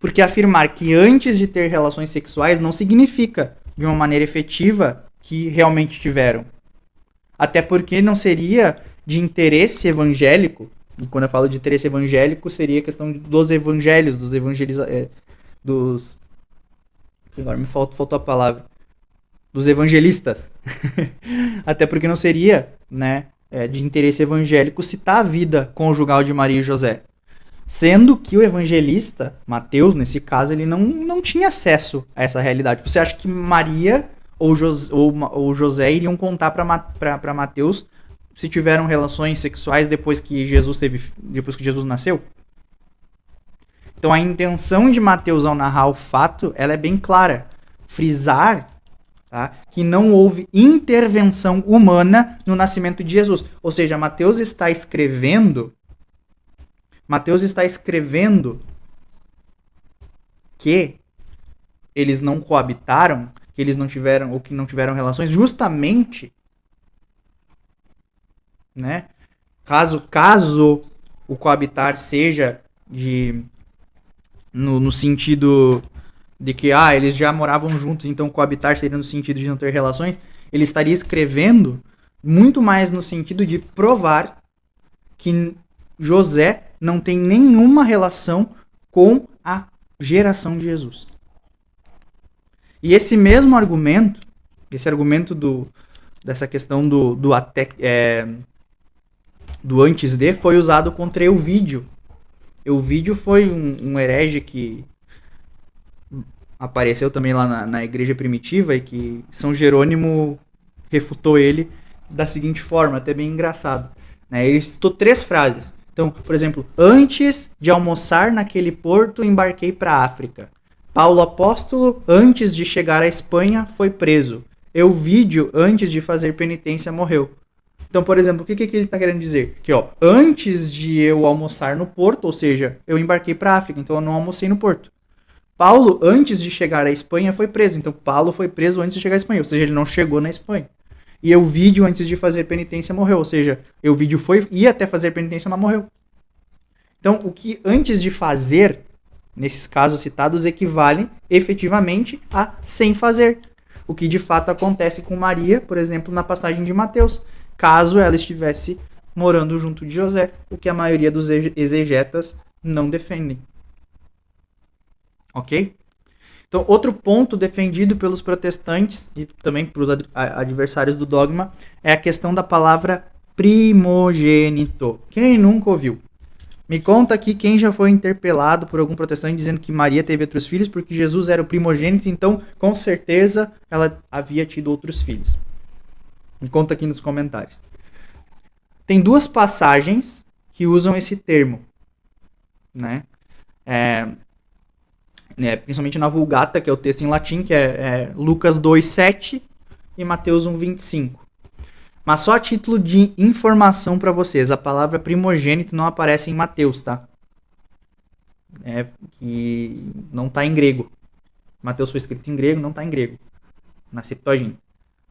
Porque afirmar que antes de ter relações sexuais não significa, de uma maneira efetiva, que realmente tiveram. Até porque não seria de interesse evangélico, e quando eu falo de interesse evangélico, seria a questão dos evangelhos, agora me faltou a palavra. Dos evangelistas. Até porque não seria, né, de interesse evangélico citar a vida conjugal de Maria e José. Sendo que o evangelista, Mateus, nesse caso, ele não tinha acesso a essa realidade. Você acha que Maria ou José iriam contar para Mateus se tiveram relações sexuais depois que Jesus nasceu? Então a intenção de Mateus ao narrar o fato, ela é bem clara. Frisar, tá, que não houve intervenção humana no nascimento de Jesus. Ou seja, Mateus está escrevendo que eles não coabitaram, que eles não tiveram, ou que não tiveram relações, justamente, né, caso o coabitar seja no sentido de que eles já moravam juntos, então coabitar seria no sentido de não ter relações, ele estaria escrevendo muito mais no sentido de provar que José não tem nenhuma relação com a geração de Jesus. E esse mesmo argumento, dessa questão do antes de, foi usado contra Euvídio. Euvídio foi um herege que apareceu também lá na igreja primitiva e que São Jerônimo refutou ele da seguinte forma, até bem engraçado. Né? Ele citou 3 frases. Então, por exemplo, antes de almoçar naquele porto, embarquei para a África. Paulo apóstolo, antes de chegar à Espanha, foi preso. Euvídio, antes de fazer penitência, morreu. Então, por exemplo, o que ele está querendo dizer? Que, antes de eu almoçar no porto, ou seja, eu embarquei para a África, então eu não almocei no porto. Paulo, antes de chegar à Espanha, foi preso. Então, Paulo foi preso antes de chegar à Espanha, ou seja, ele não chegou na Espanha. E Euvídio, antes de fazer penitência, morreu. Ou seja, Euvídio ia até fazer penitência, mas morreu. Então, o que antes de fazer, nesses casos citados, equivale efetivamente a sem fazer. O que de fato acontece com Maria, por exemplo, na passagem de Mateus, caso ela estivesse morando junto de José, o que a maioria dos exegetas não defendem. Ok? Então, outro ponto defendido pelos protestantes e também pelos adversários do dogma é a questão da palavra primogênito. Quem nunca ouviu? Me conta aqui quem já foi interpelado por algum protestante dizendo que Maria teve outros filhos porque Jesus era o primogênito, então com certeza ela havia tido outros filhos. Me conta aqui nos comentários. Tem duas passagens que usam esse termo, né? Principalmente na Vulgata, que é o texto em latim, que é Lucas 2:7 e Mateus 1:25. Mas só a título de informação para vocês, a palavra primogênito não aparece em Mateus, tá? Que não está em grego. Mateus foi escrito em grego, não está em grego. Na Septuaginta,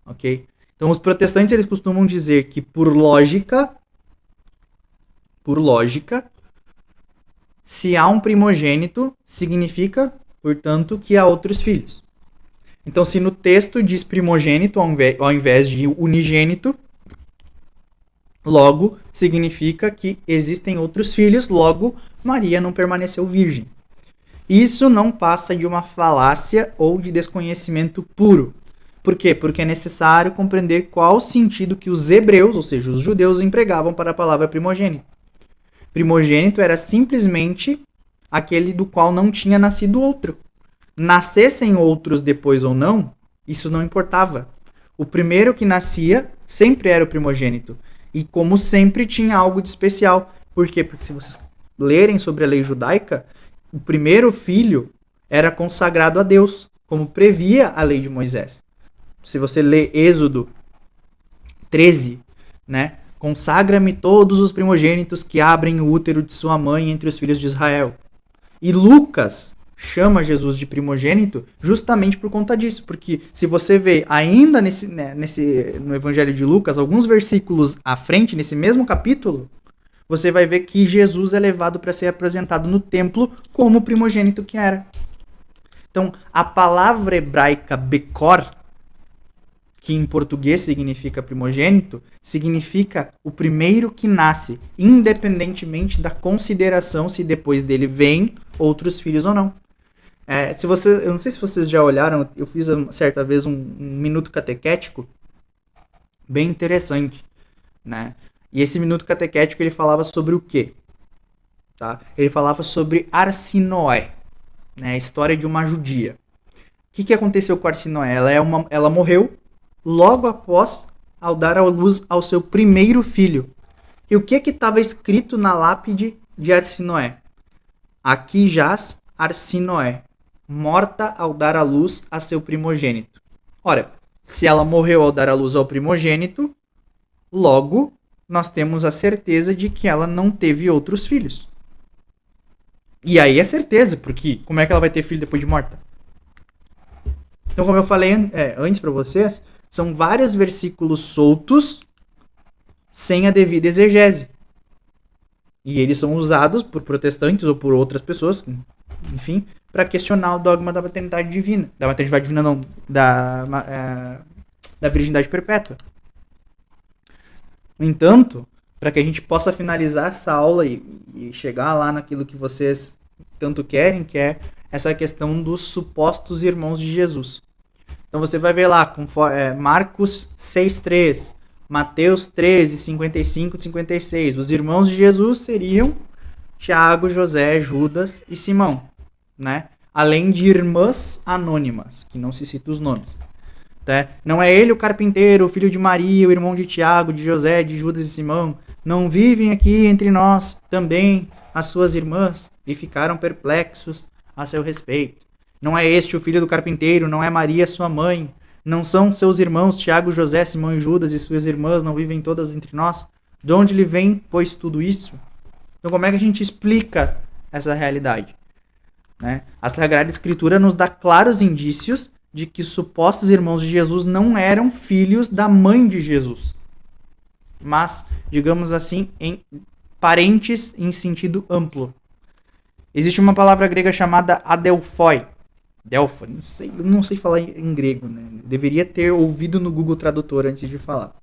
ok? Então os protestantes eles costumam dizer que por lógica, se há um primogênito, significa, portanto, que há outros filhos. Então, se no texto diz primogênito ao invés de unigênito, logo significa que existem outros filhos, logo Maria não permaneceu virgem. Isso não passa de uma falácia ou de desconhecimento puro. Por quê? Porque é necessário compreender qual o sentido que os hebreus, ou seja, os judeus, empregavam para a palavra primogênito. Primogênito era simplesmente aquele do qual não tinha nascido outro. Nascessem outros depois ou não, isso não importava. O primeiro que nascia sempre era o primogênito. E como sempre tinha algo de especial. Por quê? Porque se vocês lerem sobre a lei judaica, o primeiro filho era consagrado a Deus, como previa a lei de Moisés. Se você ler Êxodo 13, né? Consagra-me todos os primogênitos que abrem o útero de sua mãe entre os filhos de Israel. E Lucas chama Jesus de primogênito justamente por conta disso. Porque se você vê ainda no Evangelho de Lucas, alguns versículos à frente, nesse mesmo capítulo, você vai ver que Jesus é levado para ser apresentado no templo como o primogênito que era. Então, a palavra hebraica Bekor, que em português significa primogênito, significa o primeiro que nasce, independentemente da consideração se depois dele vêm outros filhos ou não. Eu não sei se vocês já olharam, eu fiz certa vez um minuto catequético bem interessante, né? E esse minuto catequético ele falava sobre o quê? Tá? Ele falava sobre Arsinoé, né? A história de uma judia. O que aconteceu com Arsinoé? Ela morreu logo após ao dar à luz ao seu primeiro filho. E o que estava escrito na lápide de Arsinoé? Aqui jaz Arsinoé, morta ao dar à luz a seu primogênito. Ora, se ela morreu ao dar à luz ao primogênito, logo nós temos a certeza de que ela não teve outros filhos. E aí é certeza, porque como é que ela vai ter filho depois de morta? Então, como eu falei antes para vocês, são vários versículos soltos sem a devida exegese. E eles são usados por protestantes ou por outras pessoas, enfim, para questionar o dogma da maternidade divina. Da maternidade divina não, da virgindade perpétua. No entanto, para que a gente possa finalizar essa aula e chegar lá naquilo que vocês tanto querem, que é essa questão dos supostos irmãos de Jesus. Então você vai ver lá, Marcos 6:3, Mateus 13:55 e 56. Os irmãos de Jesus seriam Tiago, José, Judas e Simão, né? Além de irmãs anônimas, que não se cita os nomes. Tá? Não é ele o carpinteiro, o filho de Maria, o irmão de Tiago, de José, de Judas e Simão? Não vivem aqui entre nós também as suas irmãs? E ficaram perplexos a seu respeito. Não é este o filho do carpinteiro, não é Maria sua mãe? Não são seus irmãos Tiago, José, Simão e Judas e suas irmãs não vivem todas entre nós? De onde lhe vem, pois, tudo isso? Então como é que a gente explica essa realidade? Né? A Sagrada Escritura nos dá claros indícios de que os supostos irmãos de Jesus não eram filhos da mãe de Jesus. Mas, digamos assim, em parentes em sentido amplo. Existe uma palavra grega chamada adelphoi. Delpha, não sei falar em grego, né? Deveria ter ouvido no Google Tradutor antes de falar.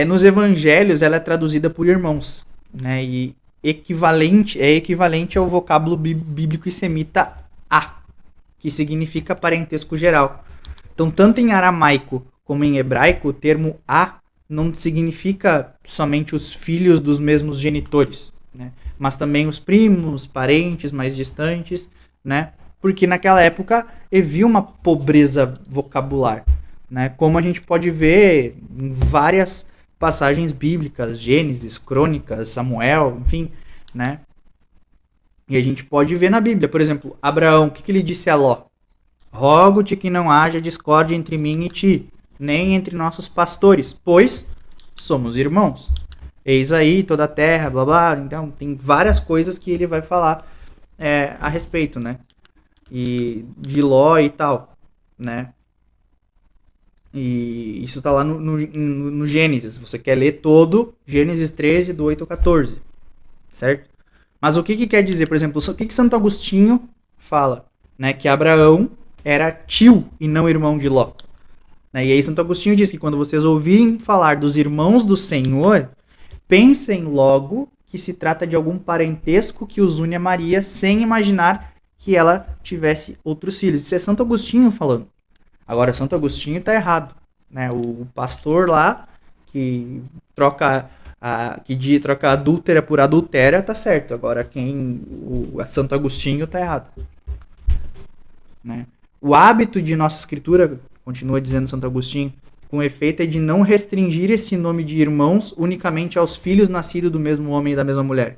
Nos evangelhos ela é traduzida por irmãos, né? E equivalente ao vocábulo bíblico e semita a, que significa parentesco geral. Então, tanto em aramaico como em hebraico, o termo a não significa somente os filhos dos mesmos genitores, né? Mas também os primos, parentes mais distantes, né? Porque naquela época havia uma pobreza vocabular, né? Como a gente pode ver em várias passagens bíblicas, Gênesis, Crônicas, Samuel, enfim, né? E a gente pode ver na Bíblia, por exemplo, Abraão, o que ele disse a Ló? Rogo-te que não haja discórdia entre mim e ti, nem entre nossos pastores, pois somos irmãos. Eis aí toda a terra, blá blá. Então, tem várias coisas que ele vai falar a respeito, né? E de Ló e tal, né? E isso tá lá no Gênesis. Você quer ler todo Gênesis 13, do 8 ao 14, certo? Mas o que quer dizer, por exemplo, o que Santo Agostinho fala? Né? Que Abraão era tio e não irmão de Ló. Né? E aí Santo Agostinho diz que quando vocês ouvirem falar dos irmãos do Senhor, pensem logo que se trata de algum parentesco que os une a Maria, sem imaginar que ela tivesse outros filhos. Isso é Santo Agostinho falando. Agora, Santo Agostinho está errado, né? O pastor lá que troca adúltera por adultéria tá certo. Agora, Santo Agostinho está errado, né? O hábito de nossa escritura, continua dizendo Santo Agostinho, com efeito é de não restringir esse nome de irmãos unicamente aos filhos nascidos do mesmo homem e da mesma mulher,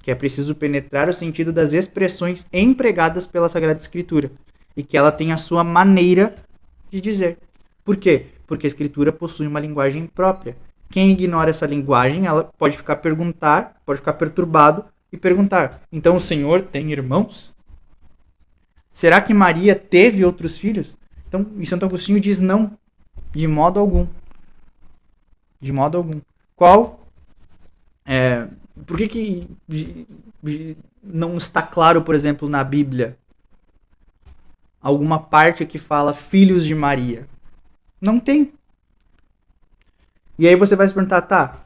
que é preciso penetrar o sentido das expressões empregadas pela Sagrada Escritura e que ela tem a sua maneira de dizer. Por quê? Porque a Escritura possui uma linguagem própria. Quem ignora essa linguagem, ela pode ficar perturbado e perguntar: então o Senhor tem irmãos? Será que Maria teve outros filhos? Então, e Santo Agostinho diz não, de modo algum. De modo algum. Por que não está claro, por exemplo, na Bíblia, alguma parte que fala filhos de Maria? Não tem. E aí você vai se perguntar, tá,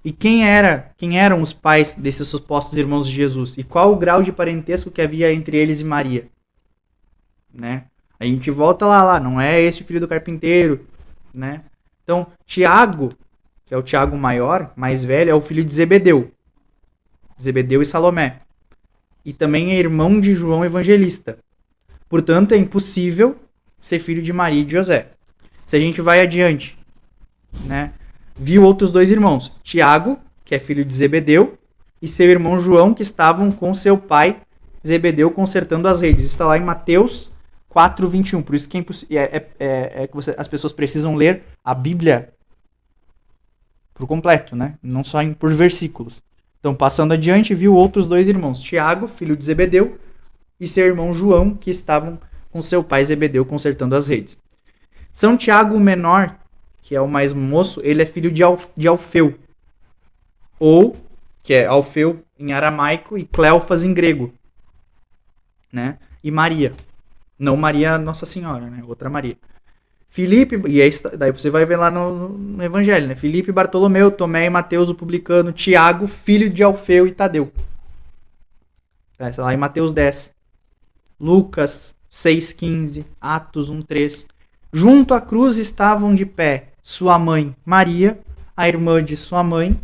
e quem eram os pais desses supostos irmãos de Jesus? E qual o grau de parentesco que havia entre eles e Maria? Né? A gente volta lá, não é esse o filho do carpinteiro, né? Então, Tiago, que é o Tiago maior, mais velho, é o filho de Zebedeu e Salomé. E também é irmão de João Evangelista. Portanto, é impossível ser filho de Maria e de José. Se a gente vai adiante, né? Viu outros dois irmãos, Tiago, que é filho de Zebedeu, e seu irmão João, que estavam com seu pai Zebedeu consertando as redes. Isso está lá em Mateus 4:21. Por isso que as pessoas precisam ler a Bíblia por completo, né? Não só por versículos. Então, passando adiante, viu outros dois irmãos, Tiago, filho de Zebedeu, e seu irmão João, que estavam com seu pai Zebedeu consertando as redes. São Tiago, o menor, que é o mais moço, ele é filho de Alfeu. Ou, que é Alfeu em aramaico e Cleofas em grego. Né? E Maria. Não Maria Nossa Senhora, né? Outra Maria. Filipe, e aí, daí você vai ver lá no Evangelho, né? Filipe, Bartolomeu, Tomé e Mateus, o publicano, Tiago, filho de Alfeu e Tadeu. Essa lá em Mateus 10. Lucas 6:15, Atos 1:3. Junto à cruz estavam de pé sua mãe Maria, a irmã de sua mãe,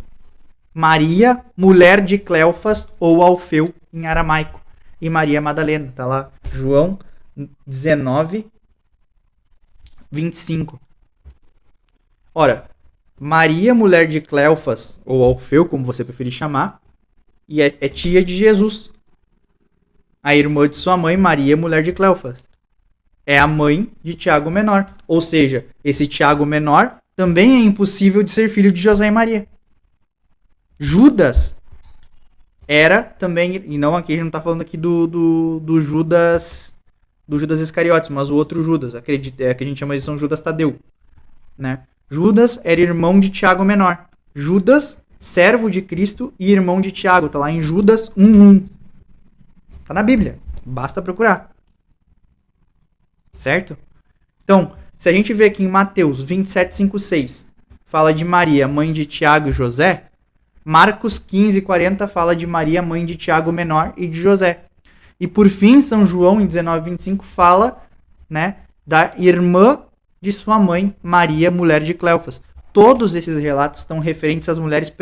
Maria, mulher de Cleofas ou Alfeu em aramaico, e Maria Madalena. Tá lá, João 19:25. Ora, Maria, mulher de Cleofas ou Alfeu, como você preferir chamar, e é tia de Jesus. A irmã de sua mãe, Maria, mulher de Cleofas, é a mãe de Tiago menor. Ou seja, esse Tiago menor também é impossível de ser filho de José e Maria. Judas era também, e não aqui, a gente não está falando aqui do Judas Iscariotes, mas o outro Judas, que a gente chama de São Judas Tadeu, né? Judas era irmão de Tiago menor. Judas, servo de Cristo e irmão de Tiago, tá lá em Judas 1:1. Tá na Bíblia, basta procurar. Certo? Então, se a gente vê aqui em Mateus 27:5-6, fala de Maria, mãe de Tiago e José, Marcos 15:40 fala de Maria, mãe de Tiago menor e de José. E por fim, São João, em 19:25, fala, né, da irmã de sua mãe, Maria, mulher de Cleofas. Todos esses relatos estão referentes às mulheres,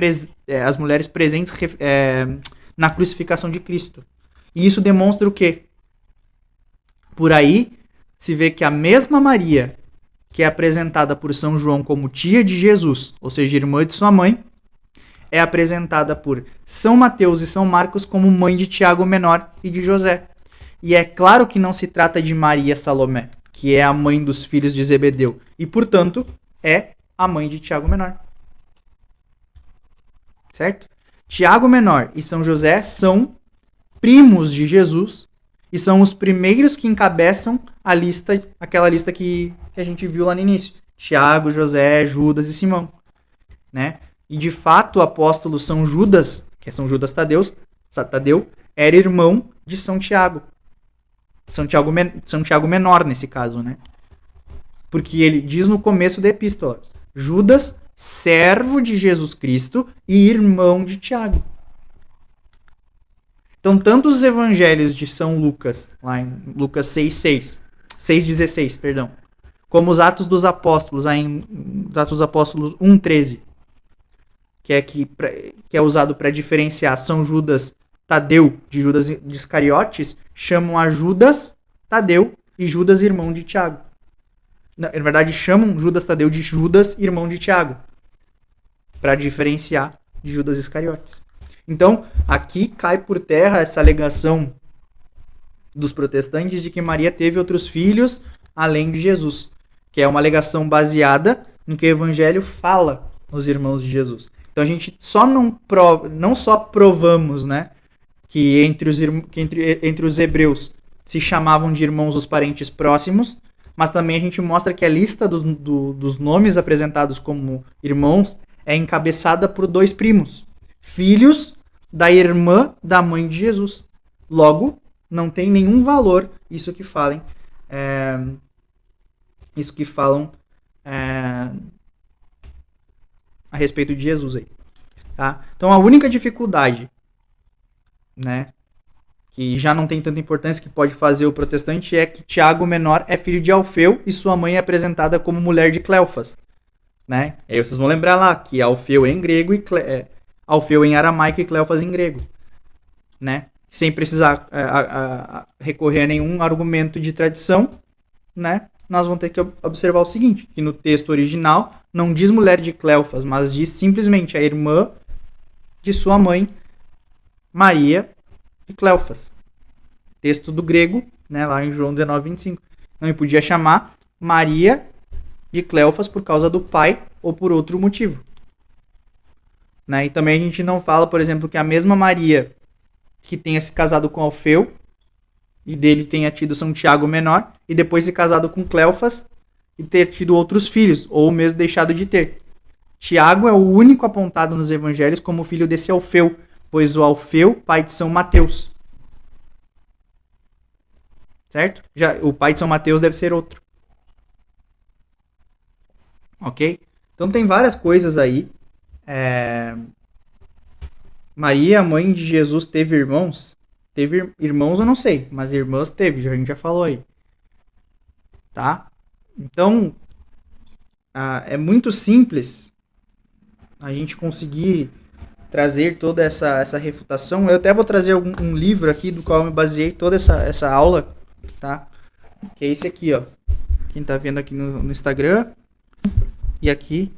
às mulheres presentes na crucificação de Cristo. E isso demonstra o quê? Por aí se vê que a mesma Maria, que é apresentada por São João como tia de Jesus, ou seja, irmã de sua mãe, é apresentada por São Mateus e São Marcos como mãe de Tiago menor e de José. E é claro que não se trata de Maria Salomé, que é a mãe dos filhos de Zebedeu, e portanto é a mãe de Tiago menor. Certo? Tiago menor e São José são primos de Jesus e são os primeiros que encabeçam a lista, aquela lista que a gente viu lá no início. Tiago, José, Judas e Simão, né? E de fato o apóstolo São Judas, que é São Judas Tadeu, era irmão de São Tiago. São Tiago menor nesse caso, né? Porque ele diz no começo da epístola: Judas, servo de Jesus Cristo e irmão de Tiago. Então, tanto os evangelhos de São Lucas, lá em Lucas 6:16, perdão, como os Atos dos Apóstolos, lá em Atos dos Apóstolos 1:13, que é usado para diferenciar São Judas Tadeu de Judas de Iscariotes, chamam a Judas Tadeu e Judas, irmão de Tiago. Na verdade, chamam Judas Tadeu de Judas, irmão de Tiago, para diferenciar de Judas Iscariotes. Então, aqui cai por terra essa alegação dos protestantes de que Maria teve outros filhos além de Jesus, que é uma alegação baseada no que o Evangelho fala nos irmãos de Jesus. Então, a gente não só provamos, né, que entre os hebreus se chamavam de irmãos os parentes próximos, mas também a gente mostra que a lista dos nomes apresentados como irmãos é encabeçada por 2 primos, filhos da irmã da mãe de Jesus. Logo, não tem nenhum valor isso que falam a respeito de Jesus aí, tá? Então a única dificuldade, né, que já não tem tanta importância, que pode fazer o protestante, é que Tiago menor é filho de Alfeu e sua mãe é apresentada como mulher de Cleofas, né? Aí vocês vão lembrar lá que Alfeu é em grego e Alfeu em aramaico e Cleofas em grego, né? Sem precisar recorrer a nenhum argumento de tradição, né? Nós vamos ter que observar o seguinte, que no texto original não diz mulher de Cleofas, mas diz simplesmente a irmã de sua mãe, Maria de Cleofas. Texto do grego, né, lá em João 19:25. Não podia chamar Maria de Cleofas por causa do pai ou por outro motivo. Né? E também a gente não fala, por exemplo, que a mesma Maria que tenha se casado com Alfeu e dele tenha tido São Tiago menor e depois se casado com Cleofas e ter tido outros filhos, ou mesmo deixado de ter. Tiago é o único apontado nos evangelhos como filho desse Alfeu, pois o Alfeu, pai de São Mateus. Certo? Já, o pai de São Mateus deve ser outro. Ok? Então tem várias coisas aí. Maria, mãe de Jesus, teve irmãos? Teve irmãos, eu não sei, mas irmãs teve, a gente já falou aí. Tá? Então, é muito simples a gente conseguir trazer toda essa refutação. Eu até vou trazer um livro aqui do qual eu me baseei toda essa aula, tá? Que é esse aqui, ó. Quem tá vendo aqui no Instagram e aqui,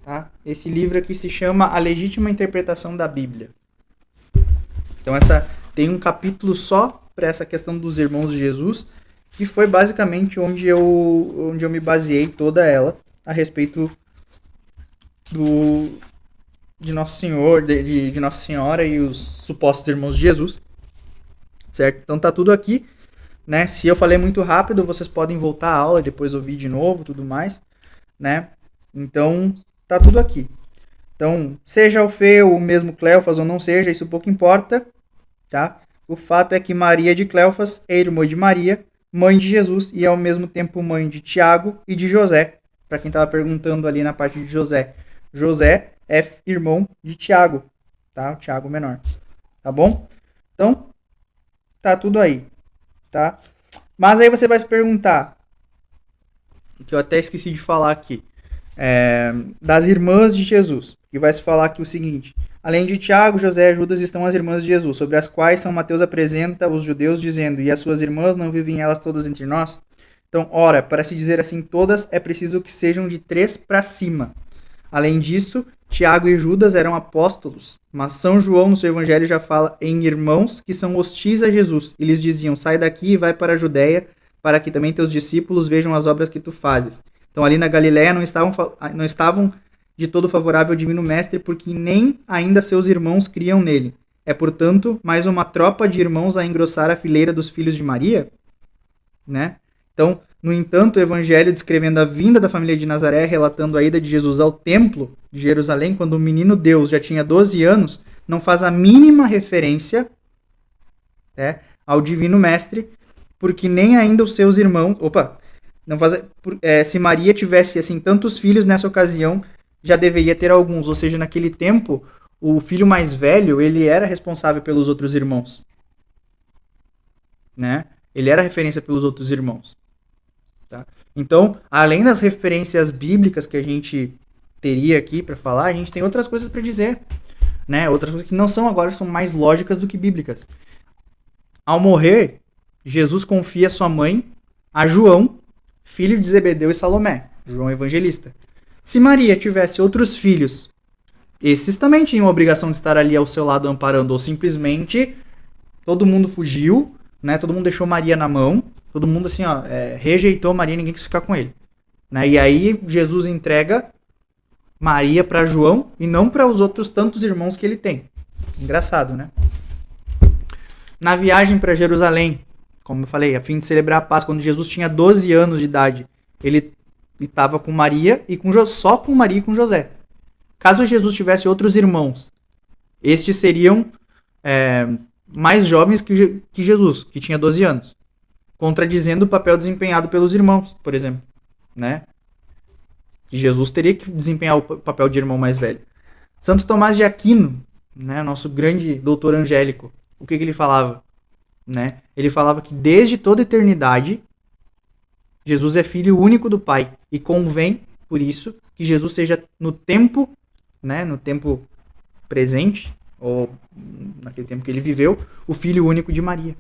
tá? Esse livro aqui se chama A Legítima Interpretação da Bíblia. Então tem um capítulo só para essa questão dos irmãos de Jesus, que foi basicamente onde eu me baseei toda ela a respeito de Nosso Senhor, de Nossa Senhora e os supostos irmãos de Jesus, certo? Então tá tudo aqui, né? Se eu falei muito rápido, vocês podem voltar à aula e depois ouvir de novo, tudo mais, né? Então tá tudo aqui. Então, seja Alfeu, o mesmo Cleofas ou não seja, isso pouco importa, tá? O fato é que Maria de Cleofas é irmã de Maria, mãe de Jesus e ao mesmo tempo mãe de Tiago e de José. Para quem estava perguntando ali na parte de José, José é irmão de Tiago, tá? O Tiago menor, tá bom? Então, tá tudo aí, tá? Mas aí você vai se perguntar, que eu até esqueci de falar aqui, das irmãs de Jesus, que vai se falar aqui o seguinte: além de Tiago, José e Judas estão as irmãs de Jesus, sobre as quais São Mateus apresenta os judeus dizendo: e as suas irmãs, não vivem elas todas entre nós? Então, ora, para se dizer assim todas, é preciso que sejam de 3 para cima. Além disso, Tiago e Judas eram apóstolos, mas São João no seu evangelho já fala em irmãos que são hostis a Jesus, e lhes diziam: sai daqui e vai para a Judéia, para que também teus discípulos vejam as obras que tu fazes. Então ali na Galiléia não estavam de todo favorável ao divino mestre, porque nem ainda seus irmãos criam nele. É, portanto, mais uma tropa de irmãos a engrossar a fileira dos filhos de Maria, né? Então, no entanto, o evangelho descrevendo a vinda da família de Nazaré, relatando a ida de Jesus ao templo de Jerusalém, quando o menino Deus já tinha 12 anos, não faz a mínima referência, né, ao divino mestre, porque nem ainda os seus irmãos... não faz, se Maria tivesse assim tantos filhos nessa ocasião, já deveria ter alguns. Ou seja, naquele tempo, o filho mais velho, ele era responsável pelos outros irmãos, né? Ele era referência pelos outros irmãos. Tá? Então, além das referências bíblicas que a gente teria aqui para falar, a gente tem outras coisas para dizer, né? Outras coisas que não são agora, que são mais lógicas do que bíblicas. Ao morrer, Jesus confia sua mãe a João, filho de Zebedeu e Salomé, João Evangelista. Se Maria tivesse outros filhos, esses também tinham a obrigação de estar ali ao seu lado amparando, ou simplesmente todo mundo fugiu, né? Todo mundo deixou Maria na mão, todo mundo assim, ó, rejeitou Maria, ninguém quis ficar com ele, né? E aí Jesus entrega Maria para João e não para os outros tantos irmãos que ele tem. Engraçado, né? Na viagem para Jerusalém, como eu falei, a fim de celebrar a Páscoa, quando Jesus tinha 12 anos de idade, ele estava com Maria e só com Maria e com José. Caso Jesus tivesse outros irmãos, estes seriam mais jovens que Jesus, que tinha 12 anos, contradizendo o papel desempenhado pelos irmãos, por exemplo, né? Que Jesus teria que desempenhar o papel de irmão mais velho. Santo Tomás de Aquino, né, nosso grande doutor angélico, o que ele falava? Né? Ele falava que desde toda a eternidade, Jesus é filho único do Pai, e convém, por isso, que Jesus seja no tempo, né, no tempo presente, ou naquele tempo que ele viveu, o filho único de Maria.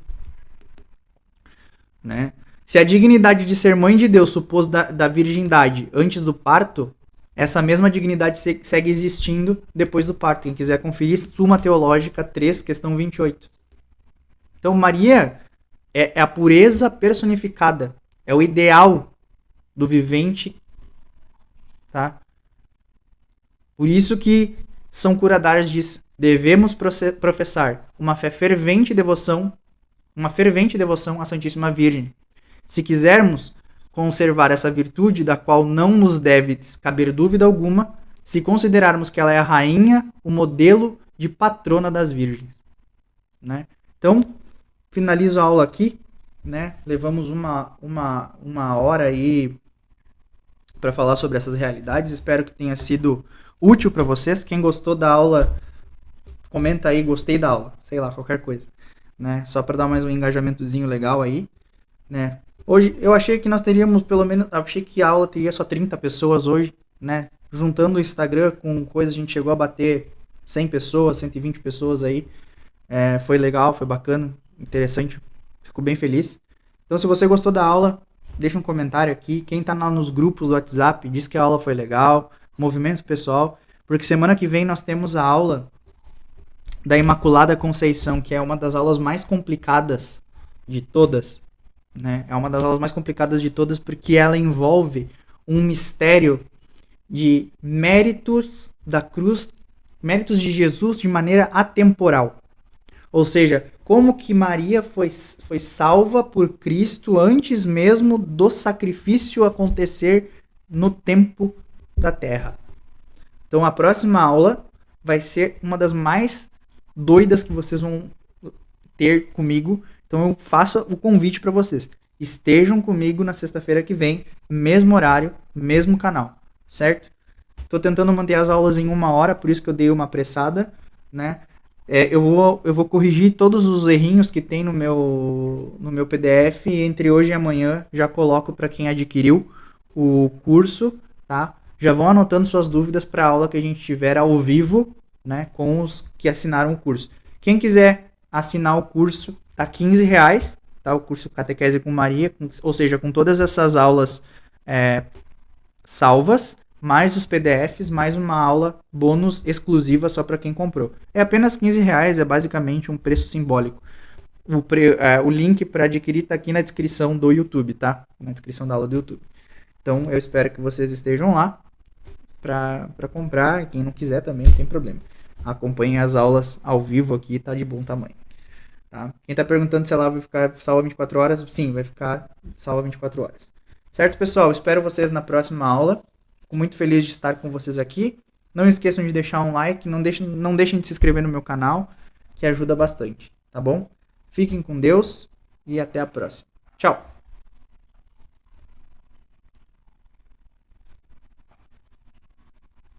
Né? Se a dignidade de ser mãe de Deus supôs da virgindade antes do parto, essa mesma dignidade segue existindo depois do parto. Quem quiser conferir, Suma Teológica 3, questão 28. Então Maria é a pureza personificada, é o ideal do vivente, tá? Por isso que São Curadares diz: devemos professar uma fervente devoção à Santíssima Virgem. Se quisermos conservar essa virtude, da qual não nos deve caber dúvida alguma, se considerarmos que ela é a rainha, o modelo de patrona das virgens. Né? Então, finalizo a aula aqui. Né? Levamos uma hora aí para falar sobre essas realidades. Espero que tenha sido útil para vocês. Quem gostou da aula, comenta aí, gostei da aula, sei lá, qualquer coisa, né? Só para dar mais um engajamentozinho legal aí, né? Hoje eu achei que nós teríamos achei que a aula teria só 30 pessoas hoje, né? Juntando o Instagram com coisas, a gente chegou a bater 100 pessoas, 120 pessoas aí. Foi legal, foi bacana, interessante, fico bem feliz. Então, se você gostou da aula, deixa um comentário aqui. Quem tá nos grupos do WhatsApp, diz que a aula foi legal, movimento pessoal, porque semana que vem nós temos a aula da Imaculada Conceição, que é uma das aulas mais complicadas de todas, né? É uma das aulas mais complicadas de todas porque ela envolve um mistério de méritos da cruz, méritos de Jesus de maneira atemporal. Ou seja, como que Maria foi salva por Cristo antes mesmo do sacrifício acontecer no tempo da Terra. Então a próxima aula vai ser uma das mais doidas que vocês vão ter comigo. Então eu faço o convite para vocês. Estejam comigo na sexta-feira que vem, mesmo horário, mesmo canal, certo? Estou tentando manter as aulas em 1 hora, por isso que eu dei uma apressada, né? Eu vou corrigir todos os errinhos que tem no meu PDF e entre hoje e amanhã já coloco para quem adquiriu o curso, tá? Já vão anotando suas dúvidas para a aula que a gente tiver ao vivo, né? Com os que assinaram o curso. Quem quiser assinar o curso, tá R$ 15, tá? O curso Catequese com Maria, ou seja, com todas essas aulas salvas, mais os PDFs, mais uma aula bônus exclusiva só para quem comprou. É apenas R$ 15, é basicamente um preço simbólico. O link para adquirir está aqui na descrição do YouTube, tá? Na descrição da aula do YouTube. Então eu espero que vocês estejam lá para comprar. E quem não quiser também não tem problema. Acompanhem as aulas ao vivo aqui, tá de bom tamanho. Tá? Quem está perguntando se ela vai ficar salva 24 horas, sim, vai ficar salva 24 horas. Certo, pessoal? Espero vocês na próxima aula. Fico muito feliz de estar com vocês aqui. Não esqueçam de deixar um like, não deixem de se inscrever no meu canal, que ajuda bastante, tá bom? Fiquem com Deus e até a próxima. Tchau!